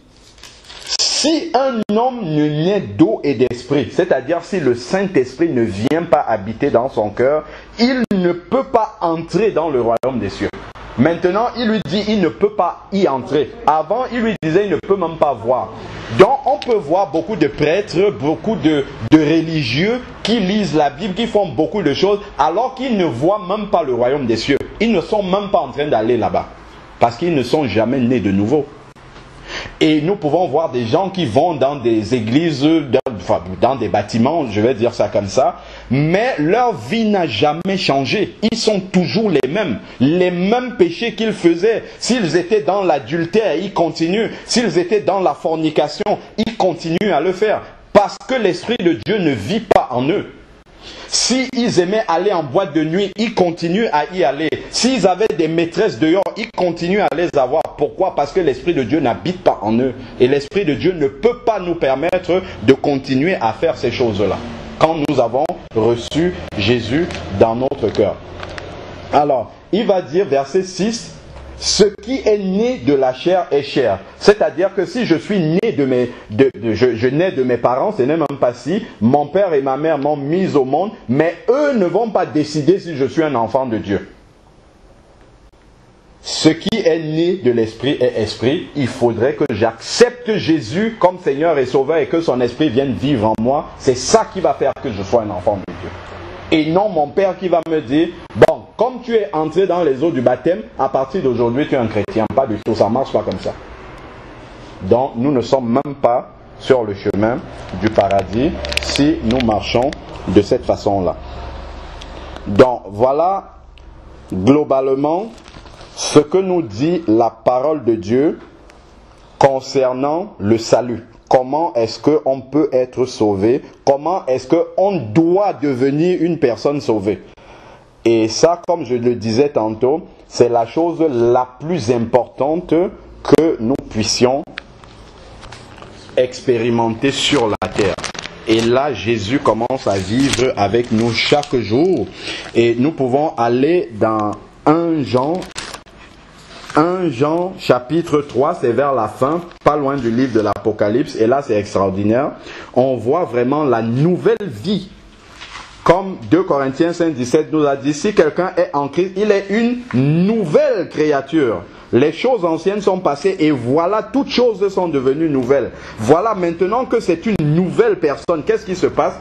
si un homme ne naît d'eau et d'esprit, c'est-à-dire si le Saint-Esprit ne vient pas habiter dans son cœur, il ne peut pas entrer dans le royaume des cieux. Maintenant, il lui dit, il ne peut pas y entrer. Avant, il lui disait, il ne peut même pas voir. Donc, on peut voir beaucoup de prêtres, beaucoup de religieux qui lisent la Bible, qui font beaucoup de choses, alors qu'ils ne voient même pas le royaume des cieux. Ils ne sont même pas en train d'aller là-bas, parce qu'ils ne sont jamais nés de nouveau. Et nous pouvons voir des gens qui vont dans des églises, dans des bâtiments, je vais dire ça comme ça, mais leur vie n'a jamais changé. Ils sont toujours les mêmes péchés qu'ils faisaient. S'ils étaient dans l'adultère, ils continuent. S'ils étaient dans la fornication, ils continuent à le faire. Parce que l'Esprit de Dieu ne vit pas en eux. S'ils aimaient aller en boîte de nuit, ils continuent à y aller. S'ils avaient des maîtresses dehors, ils continuent à les avoir. Pourquoi? Parce que l'Esprit de Dieu n'habite pas en eux. Et l'Esprit de Dieu ne peut pas nous permettre de continuer à faire ces choses-là, quand nous avons reçu Jésus dans notre cœur. Alors, il va dire, verset 6, « Ce qui est né de la chair est chair. » C'est-à-dire que si je suis né je nais de mes parents, ce n'est même pas si, mon père et ma mère m'ont mis au monde, mais eux ne vont pas décider si je suis un enfant de Dieu. Ce qui est né de l'esprit est esprit. Il faudrait que j'accepte Jésus comme Seigneur et Sauveur et que son esprit vienne vivre en moi. C'est ça qui va faire que je sois un enfant de Dieu. Et non mon père qui va me dire, bon, comme tu es entré dans les eaux du baptême, à partir d'aujourd'hui tu es un chrétien. Pas du tout, ça ne marche pas comme ça. Donc nous ne sommes même pas sur le chemin du paradis si nous marchons de cette façon-là. Donc voilà globalement ce que nous dit la parole de Dieu concernant le salut. Comment est-ce qu'on peut être sauvé? Comment est-ce qu'on doit devenir une personne sauvée? Et ça, comme je le disais tantôt, c'est la chose la plus importante que nous puissions expérimenter sur la terre. Et là, Jésus commence à vivre avec nous chaque jour. Et nous pouvons aller dans 1 Jean chapitre 3, c'est vers la fin, pas loin du livre de l'Apocalypse, et là c'est extraordinaire. On voit vraiment la nouvelle vie. Comme 2 Corinthiens 5,17 nous a dit, si quelqu'un est en Christ, il est une nouvelle créature. Les choses anciennes sont passées et voilà, toutes choses sont devenues nouvelles. Voilà maintenant que c'est une nouvelle personne. Qu'est-ce qui se passe?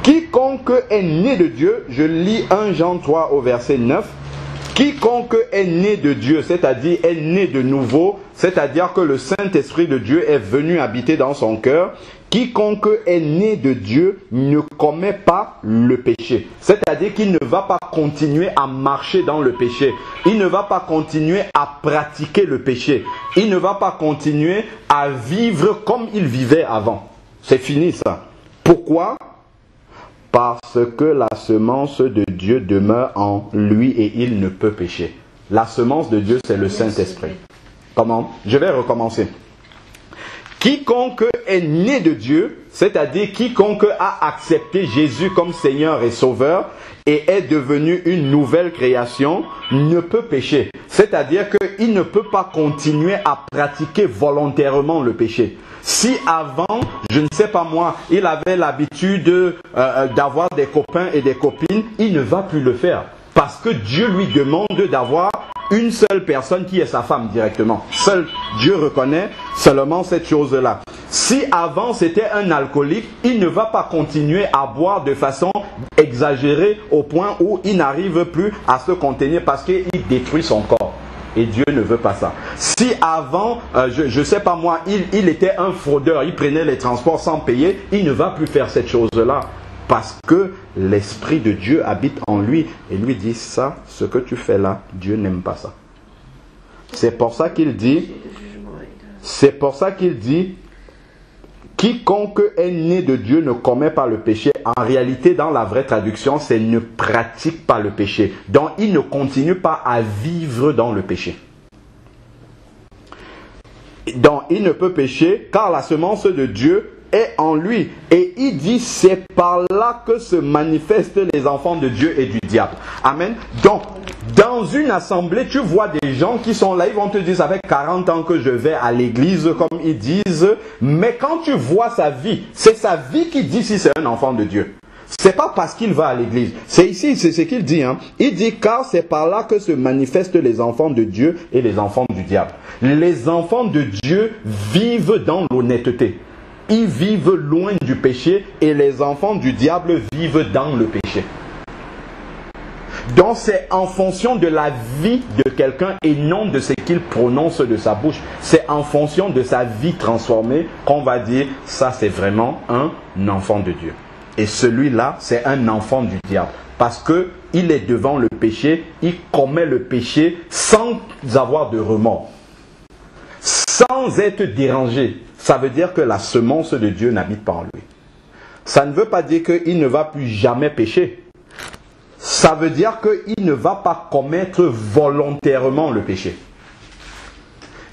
Quiconque est né de Dieu, je lis 1 Jean 3 au verset 9. Quiconque est né de Dieu, c'est-à-dire est né de nouveau, c'est-à-dire que le Saint-Esprit de Dieu est venu habiter dans son cœur. Quiconque est né de Dieu ne commet pas le péché. C'est-à-dire qu'il ne va pas continuer à marcher dans le péché. Il ne va pas continuer à pratiquer le péché. Il ne va pas continuer à vivre comme il vivait avant. C'est fini ça. Pourquoi ? Parce que la semence de Dieu demeure en lui et il ne peut pécher. La semence de Dieu, c'est le Saint-Esprit. Comment ? Je vais recommencer. Quiconque est né de Dieu, c'est-à-dire quiconque a accepté Jésus comme Seigneur et Sauveur et est devenu une nouvelle création, ne peut pécher. C'est-à-dire qu'il ne peut pas continuer à pratiquer volontairement le péché. Si avant, je ne sais pas moi, il avait l'habitude d'avoir des copains et des copines, il ne va plus le faire. Parce que Dieu lui demande d'avoir une seule personne qui est sa femme directement. Seul Dieu reconnaît seulement cette chose-là. Si avant c'était un alcoolique, il ne va pas continuer à boire de façon exagérée au point où il n'arrive plus à se contenir parce qu'il détruit son corps. Et Dieu ne veut pas ça. Si avant, je ne sais pas moi, il était un fraudeur, il prenait les transports sans payer, il ne va plus faire cette chose-là. Parce que l'Esprit de Dieu habite en lui et lui dit ça, ce que tu fais là, Dieu n'aime pas ça. C'est pour ça qu'il dit, quiconque est né de Dieu ne commet pas le péché. En réalité, dans la vraie traduction, c'est ne pratique pas le péché. Donc, il ne continue pas à vivre dans le péché. Donc, il ne peut pécher car la semence de Dieu est en lui. Et il dit, c'est par là que se manifestent les enfants de Dieu et du diable. Amen. Donc, dans une assemblée, tu vois des gens qui sont là, ils vont te dire, ça fait 40 ans que je vais à l'église, comme ils disent. Mais quand tu vois sa vie, c'est sa vie qui dit si c'est un enfant de Dieu. C'est pas parce qu'il va à l'église. C'est ici, c'est ce qu'il dit. Il dit, car c'est par là que se manifestent les enfants de Dieu et les enfants du diable. Les enfants de Dieu vivent dans l'honnêteté. Ils vivent loin du péché et les enfants du diable vivent dans le péché. Donc c'est en fonction de la vie de quelqu'un et non de ce qu'il prononce de sa bouche. C'est en fonction de sa vie transformée qu'on va dire ça c'est vraiment un enfant de Dieu. Et celui-là c'est un enfant du diable. Parce qu'il est devant le péché, il commet le péché sans avoir de remords. Sans être dérangé. Ça veut dire que la semence de Dieu n'habite pas en lui. Ça ne veut pas dire qu'il ne va plus jamais pécher. Ça veut dire qu'il ne va pas commettre volontairement le péché.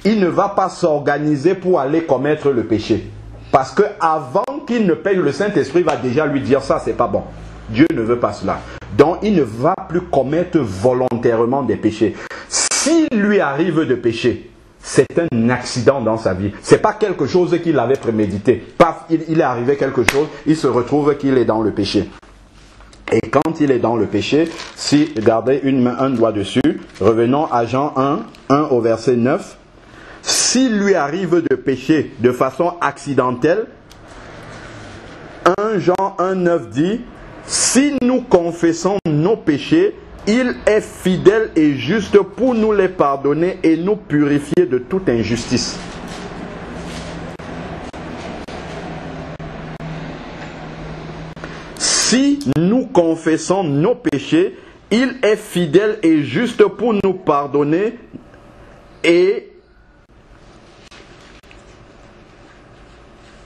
Il ne va pas s'organiser pour aller commettre le péché. Parce que avant qu'il ne paye, le Saint-Esprit va déjà lui dire ça, c'est pas bon. Dieu ne veut pas cela. Donc il ne va plus commettre volontairement des péchés. S'il lui arrive de pécher, c'est un accident dans sa vie. C'est pas quelque chose qu'il avait prémédité. Paf, il est arrivé quelque chose, il se retrouve qu'il est dans le péché. Et quand il est dans le péché, si gardez un doigt dessus, revenons à Jean 1 au verset 9. S'il lui arrive de pécher de façon accidentelle, 1 Jean 1, 9 dit, si nous confessons nos péchés, il est fidèle et juste pour nous les pardonner et nous purifier de toute injustice. Si nous confessons nos péchés, il est fidèle et juste pour nous pardonner et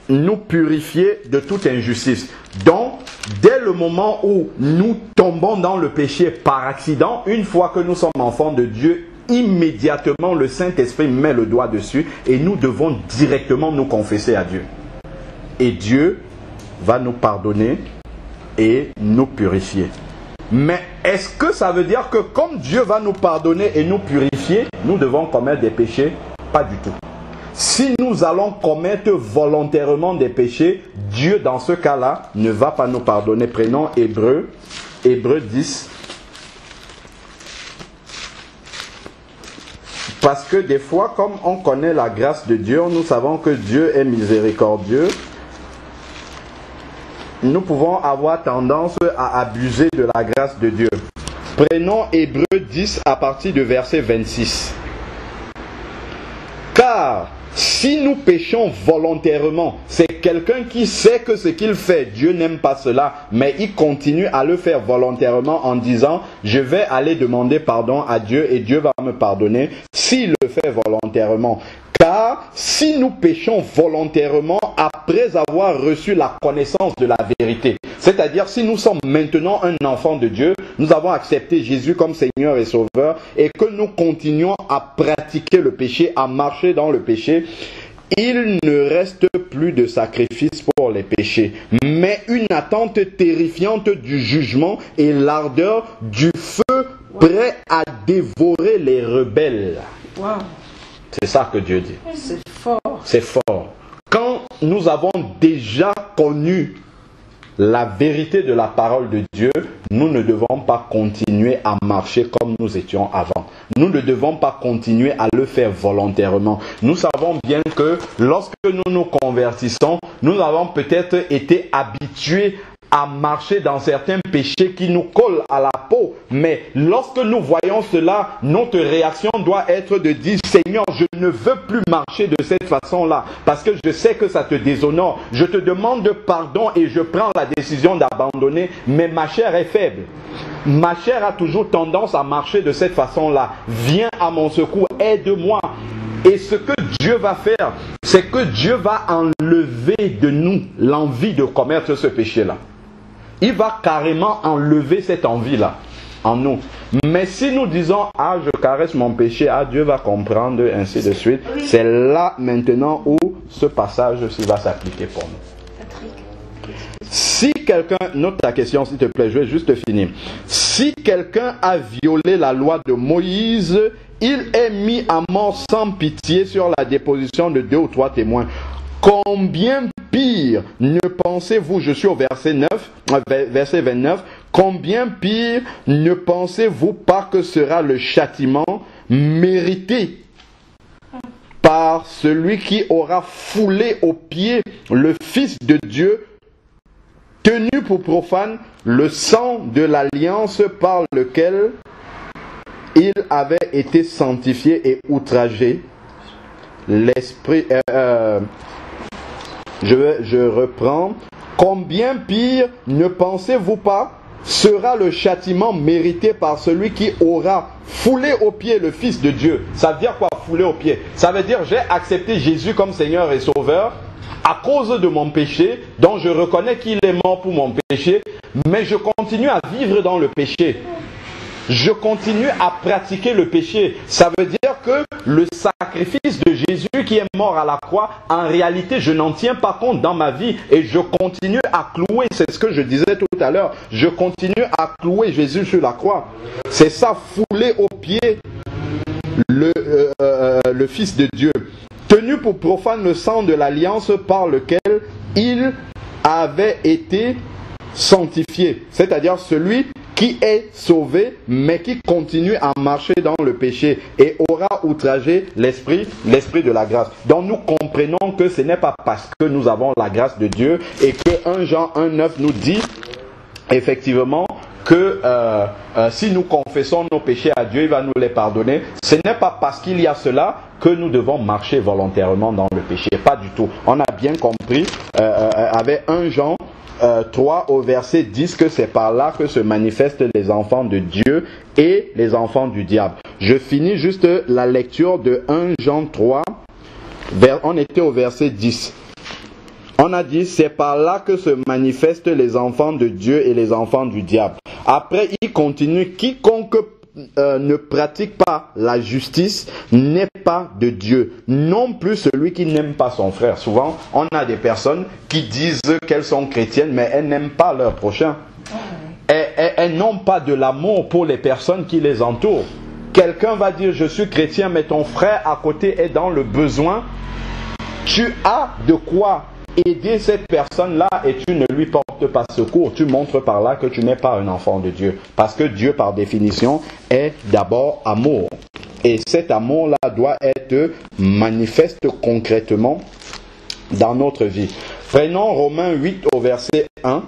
nous purifier de toute injustice. Donc, dès le moment où nous tombons dans le péché par accident, une fois que nous sommes enfants de Dieu, immédiatement le Saint-Esprit met le doigt dessus et nous devons directement nous confesser à Dieu. Et Dieu va nous pardonner et nous purifier. Mais est-ce que ça veut dire que comme Dieu va nous pardonner et nous purifier, nous devons commettre des péchés? Pas du tout. Si nous allons commettre volontairement des péchés, Dieu dans ce cas-là ne va pas nous pardonner. Prenons Hébreux 10. Parce que des fois, comme on connaît la grâce de Dieu, nous savons que Dieu est miséricordieux. nous pouvons avoir tendance à abuser de la grâce de Dieu. Prenons Hébreux 10 à partir de verset 26. Car si nous péchons volontairement, c'est quelqu'un qui sait que ce qu'il fait, Dieu n'aime pas cela, mais il continue à le faire volontairement en disant, je vais aller demander pardon à Dieu et Dieu va me pardonner s'il le fait volontairement. Car si nous péchons volontairement après avoir reçu la connaissance de la vérité, c'est-à-dire si nous sommes maintenant un enfant de Dieu, nous avons accepté Jésus comme Seigneur et Sauveur et que nous continuons à pratiquer le péché, à marcher dans le péché, il ne reste plus de sacrifice pour les péchés, mais une attente terrifiante du jugement et l'ardeur du feu prêt à dévorer les rebelles. Wow. C'est ça que Dieu dit. C'est fort. C'est fort. Quand nous avons déjà connu la vérité de la parole de Dieu, nous ne devons pas continuer à marcher comme nous étions avant. Nous ne devons pas continuer à le faire volontairement. Nous savons bien que lorsque nous nous convertissons, nous avons peut-être été habitués à marcher dans certains péchés qui nous collent à la peau. Mais lorsque nous voyons cela, notre réaction doit être de dire, Seigneur, je ne veux plus marcher de cette façon-là, parce que je sais que ça te déshonore. Je te demande pardon et je prends la décision d'abandonner, mais ma chair est faible. Ma chair a toujours tendance à marcher de cette façon-là. Viens à mon secours, aide-moi. Et ce que Dieu va faire, c'est que Dieu va enlever de nous l'envie de commettre ce péché-là. Il va carrément enlever cette envie-là en nous. Mais si nous disons, ah, je caresse mon péché, ah, Dieu va comprendre, ainsi de suite, oui. C'est là maintenant où ce passage-ci va s'appliquer pour nous. Si quelqu'un, note ta question s'il te plaît, je vais juste finir. Si quelqu'un a violé la loi de Moïse, il est mis à mort sans pitié sur la déposition de 2 ou 3 témoins. Combien pire ne pensez-vous, je suis au verset 29, combien pire ne pensez-vous pas que sera le châtiment mérité par celui qui aura foulé aux pieds le Fils de Dieu, tenu pour profane le sang de l'alliance par lequel il avait été sanctifié et outragé. L'esprit... Je reprends. Combien pire ne pensez-vous pas sera le châtiment mérité par celui qui aura foulé aux pieds le Fils de Dieu? Ça veut dire quoi, fouler aux pieds? Ça veut dire j'ai accepté Jésus comme Seigneur et Sauveur à cause de mon péché, dont je reconnais qu'il est mort pour mon péché, mais je continue à vivre dans le péché. Je continue à pratiquer le péché. Ça veut dire que le sacrifice de Jésus qui est mort à la croix, en réalité, je n'en tiens pas compte dans ma vie et je continue à clouer. C'est ce que je disais tout à l'heure. Je continue à clouer Jésus sur la croix. C'est ça, fouler aux pieds le Fils de Dieu. Tenu pour profane le sang de l'alliance par lequel il avait été sanctifié. C'est-à-dire celui qui est sauvé, mais qui continue à marcher dans le péché et aura outragé l'esprit de la grâce. Donc nous comprenons que ce n'est pas parce que nous avons la grâce de Dieu et que 1 Jean 1,9 nous dit effectivement que si nous confessons nos péchés à Dieu, il va nous les pardonner. Ce n'est pas parce qu'il y a cela que nous devons marcher volontairement dans le péché. Pas du tout. On a bien compris avec 1 Jean 3 au verset 10 que c'est par là que se manifestent les enfants de Dieu et les enfants du diable. Je finis juste la lecture de 1 Jean 3. On était au verset 10. On a dit, c'est par là que se manifestent les enfants de Dieu et les enfants du diable. Après, il continue, quiconque ne pratique pas la justice n'est pas de Dieu, non plus celui qui n'aime pas son frère. Souvent, on a des personnes qui disent qu'elles sont chrétiennes, mais elles n'aiment pas leur prochain. Elles n'ont pas de l'amour pour les personnes qui les entourent. Quelqu'un va dire, je suis chrétien, mais ton frère à côté est dans le besoin. Tu as de quoi aider cette personne-là et tu ne lui portes pas secours. Tu montres par là que tu n'es pas un enfant de Dieu. Parce que Dieu, par définition, est d'abord amour. Et cet amour-là doit être manifeste concrètement dans notre vie. Prenons Romains 8 au verset 1.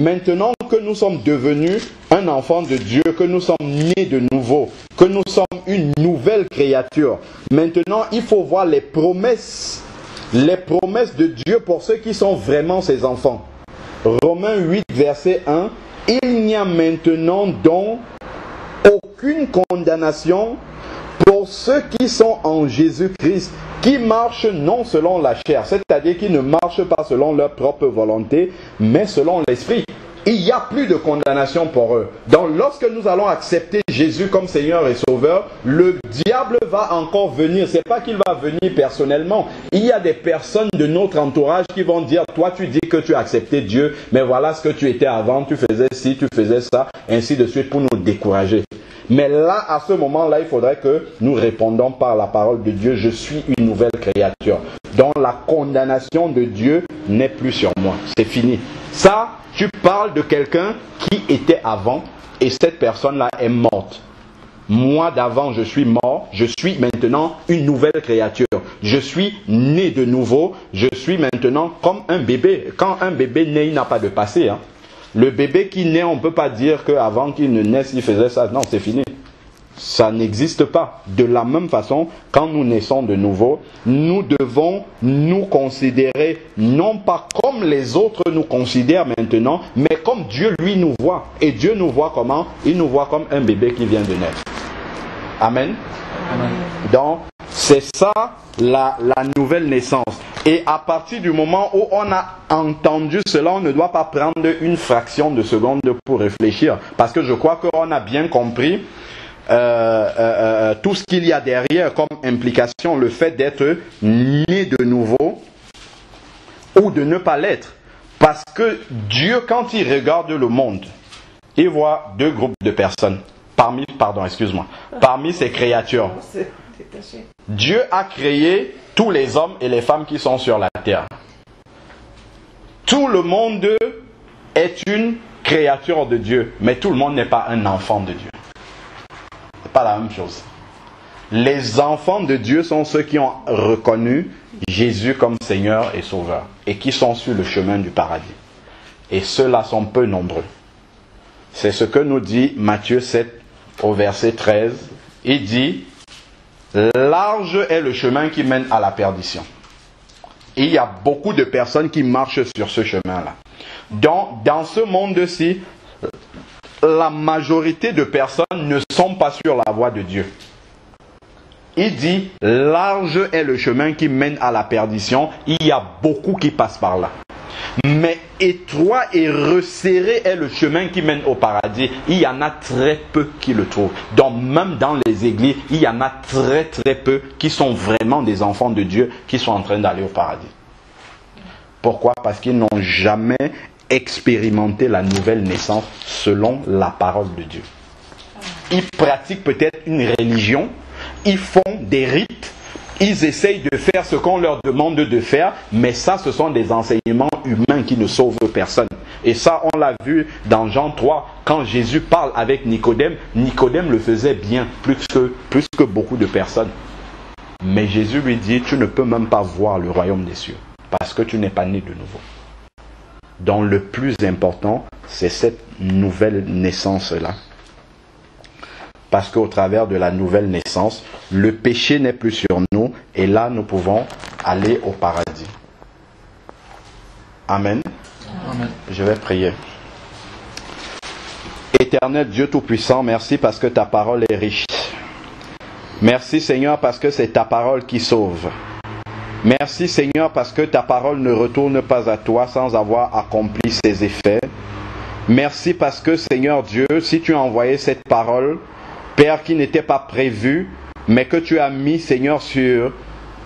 Maintenant que nous sommes devenus un enfant de Dieu, que nous sommes nés de nouveau, que nous sommes une nouvelle créature, maintenant il faut voir les promesses de Dieu pour ceux qui sont vraiment ses enfants. Romains 8 verset 1. Il n'y a maintenant donc aucune condamnation pour ceux qui sont en Jésus-Christ, qui marchent non selon la chair, c'est-à-dire qui ne marchent pas selon leur propre volonté, mais selon l'Esprit. Il n'y a plus de condamnation pour eux. Donc lorsque nous allons accepter Jésus comme Seigneur et Sauveur, le diable va encore venir. Ce n'est pas qu'il va venir personnellement. Il y a des personnes de notre entourage qui vont dire, toi tu dis que tu as accepté Dieu, mais voilà ce que tu étais avant, tu faisais ci, tu faisais ça, ainsi de suite, pour nous décourager. Mais là, à ce moment-là, il faudrait que nous répondons par la parole de Dieu, je suis une nouvelle créature. Donc la condamnation de Dieu n'est plus sur moi. C'est fini. Ça, tu parles de quelqu'un qui était avant et cette personne-là est morte. Moi d'avant, je suis mort, je suis maintenant une nouvelle créature. Je suis né de nouveau, je suis maintenant comme un bébé. Quand un bébé naît, il n'a pas de passé. Le bébé qui naît, on ne peut pas dire qu'avant qu'il ne naisse, il faisait ça. Non, c'est fini. Ça n'existe pas. De la même façon, quand nous naissons de nouveau, nous devons nous considérer non pas comme les autres nous considèrent maintenant, mais comme Dieu lui nous voit. Et Dieu nous voit comment? Il nous voit comme un bébé qui vient de naître. Amen. Amen. Donc, c'est ça la nouvelle naissance. Et à partir du moment où on a entendu cela, on ne doit pas prendre une fraction de seconde pour réfléchir. Parce que je crois qu'on a bien compris tout ce qu'il y a derrière comme implication, le fait d'être né de nouveau ou de ne pas l'être. Parce que Dieu, quand il regarde le monde, il voit deux groupes de personnes. Parmi ces créatures. Dieu a créé tous les hommes et les femmes qui sont sur la terre. Tout le monde est une créature de Dieu, mais tout le monde n'est pas un enfant de Dieu. C'est pas la même chose. Les enfants de Dieu sont ceux qui ont reconnu Jésus comme Seigneur et Sauveur et qui sont sur le chemin du paradis. Et ceux-là sont peu nombreux. C'est ce que nous dit Matthieu 7 au verset 13. Il dit: large est le chemin qui mène à la perdition. Et il y a beaucoup de personnes qui marchent sur ce chemin-là. Donc, dans ce monde-ci, la majorité de personnes ne sont pas sur la voie de Dieu. Il dit, large est le chemin qui mène à la perdition. Il y a beaucoup qui passent par là. Mais étroit et resserré est le chemin qui mène au paradis. Il y en a très peu qui le trouvent. Donc même dans les églises, il y en a très très peu qui sont vraiment des enfants de Dieu, qui sont en train d'aller au paradis. Pourquoi? Parce qu'ils n'ont jamais expérimenté la nouvelle naissance selon la parole de Dieu. Ils pratiquent peut-être une religion, ils font des rites, ils essayent de faire ce qu'on leur demande de faire, mais ça, ce sont des enseignements humains qui ne sauvent personne. Et ça, on l'a vu dans Jean 3, quand Jésus parle avec Nicodème, Nicodème le faisait bien, plus que beaucoup de personnes. Mais Jésus lui dit, tu ne peux même pas voir le royaume des cieux, parce que tu n'es pas né de nouveau. Donc le plus important, c'est cette nouvelle naissance-là. Parce qu'au travers de la nouvelle naissance, le péché n'est plus sur nous et là nous pouvons aller au paradis. Amen. Amen. Je vais prier. Éternel Dieu Tout-Puissant, merci parce que ta parole est riche. Merci Seigneur parce que c'est ta parole qui sauve. Merci Seigneur parce que ta parole ne retourne pas à toi sans avoir accompli ses effets. Merci parce que Seigneur Dieu, si tu as envoyé cette parole, Père, qui n'était pas prévu, mais que tu as mis, Seigneur, sur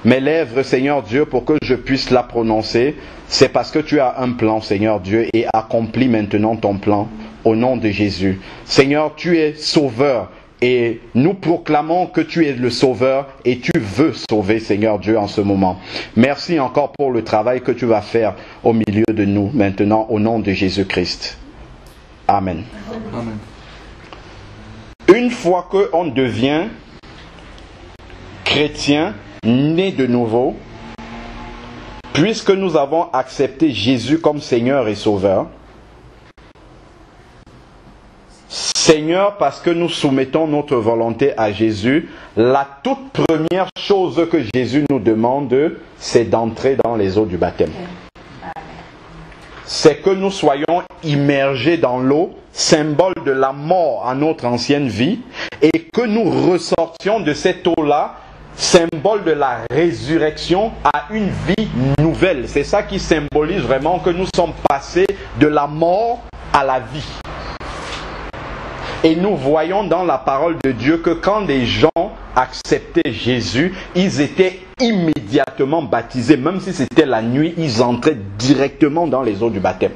mes lèvres, Seigneur Dieu, pour que je puisse la prononcer, c'est parce que tu as un plan, Seigneur Dieu, et accomplis maintenant ton plan au nom de Jésus. Seigneur, tu es sauveur et nous proclamons que tu es le sauveur et tu veux sauver, Seigneur Dieu, en ce moment. Merci encore pour le travail que tu vas faire au milieu de nous maintenant, au nom de Jésus-Christ. Amen. Amen. Une fois qu'on devient chrétien, né de nouveau, puisque nous avons accepté Jésus comme Seigneur et Sauveur, Seigneur, parce que nous soumettons notre volonté à Jésus, la toute première chose que Jésus nous demande, c'est d'entrer dans les eaux du baptême. C'est que nous soyons immergés dans l'eau, symbole de la mort à notre ancienne vie, et que nous ressortions de cette eau-là, symbole de la résurrection à une vie nouvelle. C'est ça qui symbolise vraiment que nous sommes passés de la mort à la vie. Et nous voyons dans la parole de Dieu que quand des gens acceptaient Jésus, ils étaient immédiatement baptisés. Même si c'était la nuit, ils entraient directement dans les eaux du baptême.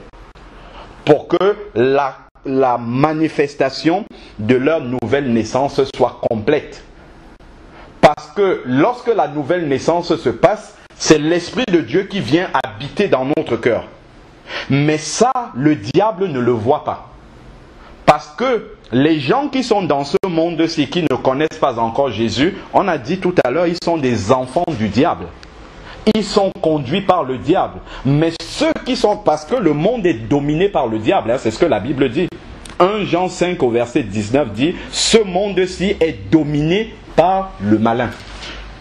Pour que la manifestation de leur nouvelle naissance soit complète. Parce que lorsque la nouvelle naissance se passe, c'est l'Esprit de Dieu qui vient habiter dans notre cœur. Mais ça, le diable ne le voit pas. Parce que les gens qui sont dans ce monde-ci, qui ne connaissent pas encore Jésus, on a dit tout à l'heure, ils sont des enfants du diable. Ils sont conduits par le diable. Mais ceux qui sont... Parce que le monde est dominé par le diable, hein, c'est ce que la Bible dit. 1 Jean 5 au verset 19 dit, ce monde-ci est dominé par le malin.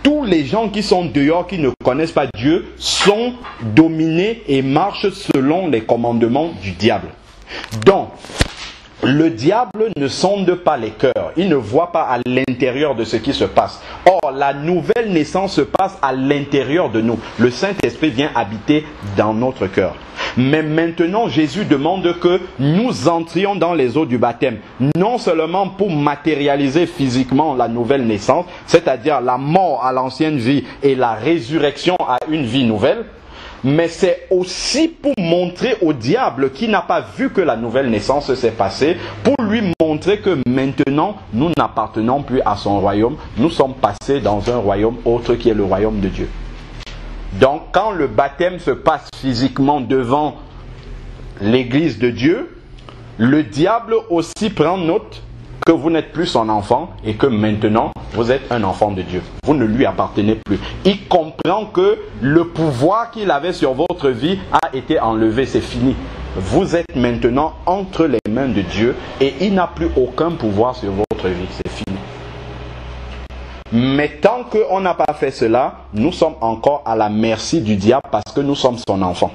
Tous les gens qui sont dehors, qui ne connaissent pas Dieu, sont dominés et marchent selon les commandements du diable. Donc, le diable ne sonde pas les cœurs. Il ne voit pas à l'intérieur de ce qui se passe. Or, la nouvelle naissance se passe à l'intérieur de nous. Le Saint-Esprit vient habiter dans notre cœur. Mais maintenant, Jésus demande que nous entrions dans les eaux du baptême. Non seulement pour matérialiser physiquement la nouvelle naissance, c'est-à-dire la mort à l'ancienne vie et la résurrection à une vie nouvelle, mais c'est aussi pour montrer au diable qui n'a pas vu que la nouvelle naissance s'est passée, pour lui montrer que maintenant, nous n'appartenons plus à son royaume, nous sommes passés dans un royaume autre qui est le royaume de Dieu. Donc, quand le baptême se passe physiquement devant l'église de Dieu, le diable aussi prend note que vous n'êtes plus son enfant et que maintenant, vous êtes un enfant de Dieu. Vous ne lui appartenez plus. Il comprend que le pouvoir qu'il avait sur votre vie a été enlevé, c'est fini. Vous êtes maintenant entre les mains de Dieu et il n'a plus aucun pouvoir sur votre vie, c'est fini. Mais tant qu'on n'a pas fait cela, nous sommes encore à la merci du diable parce que nous sommes son enfant.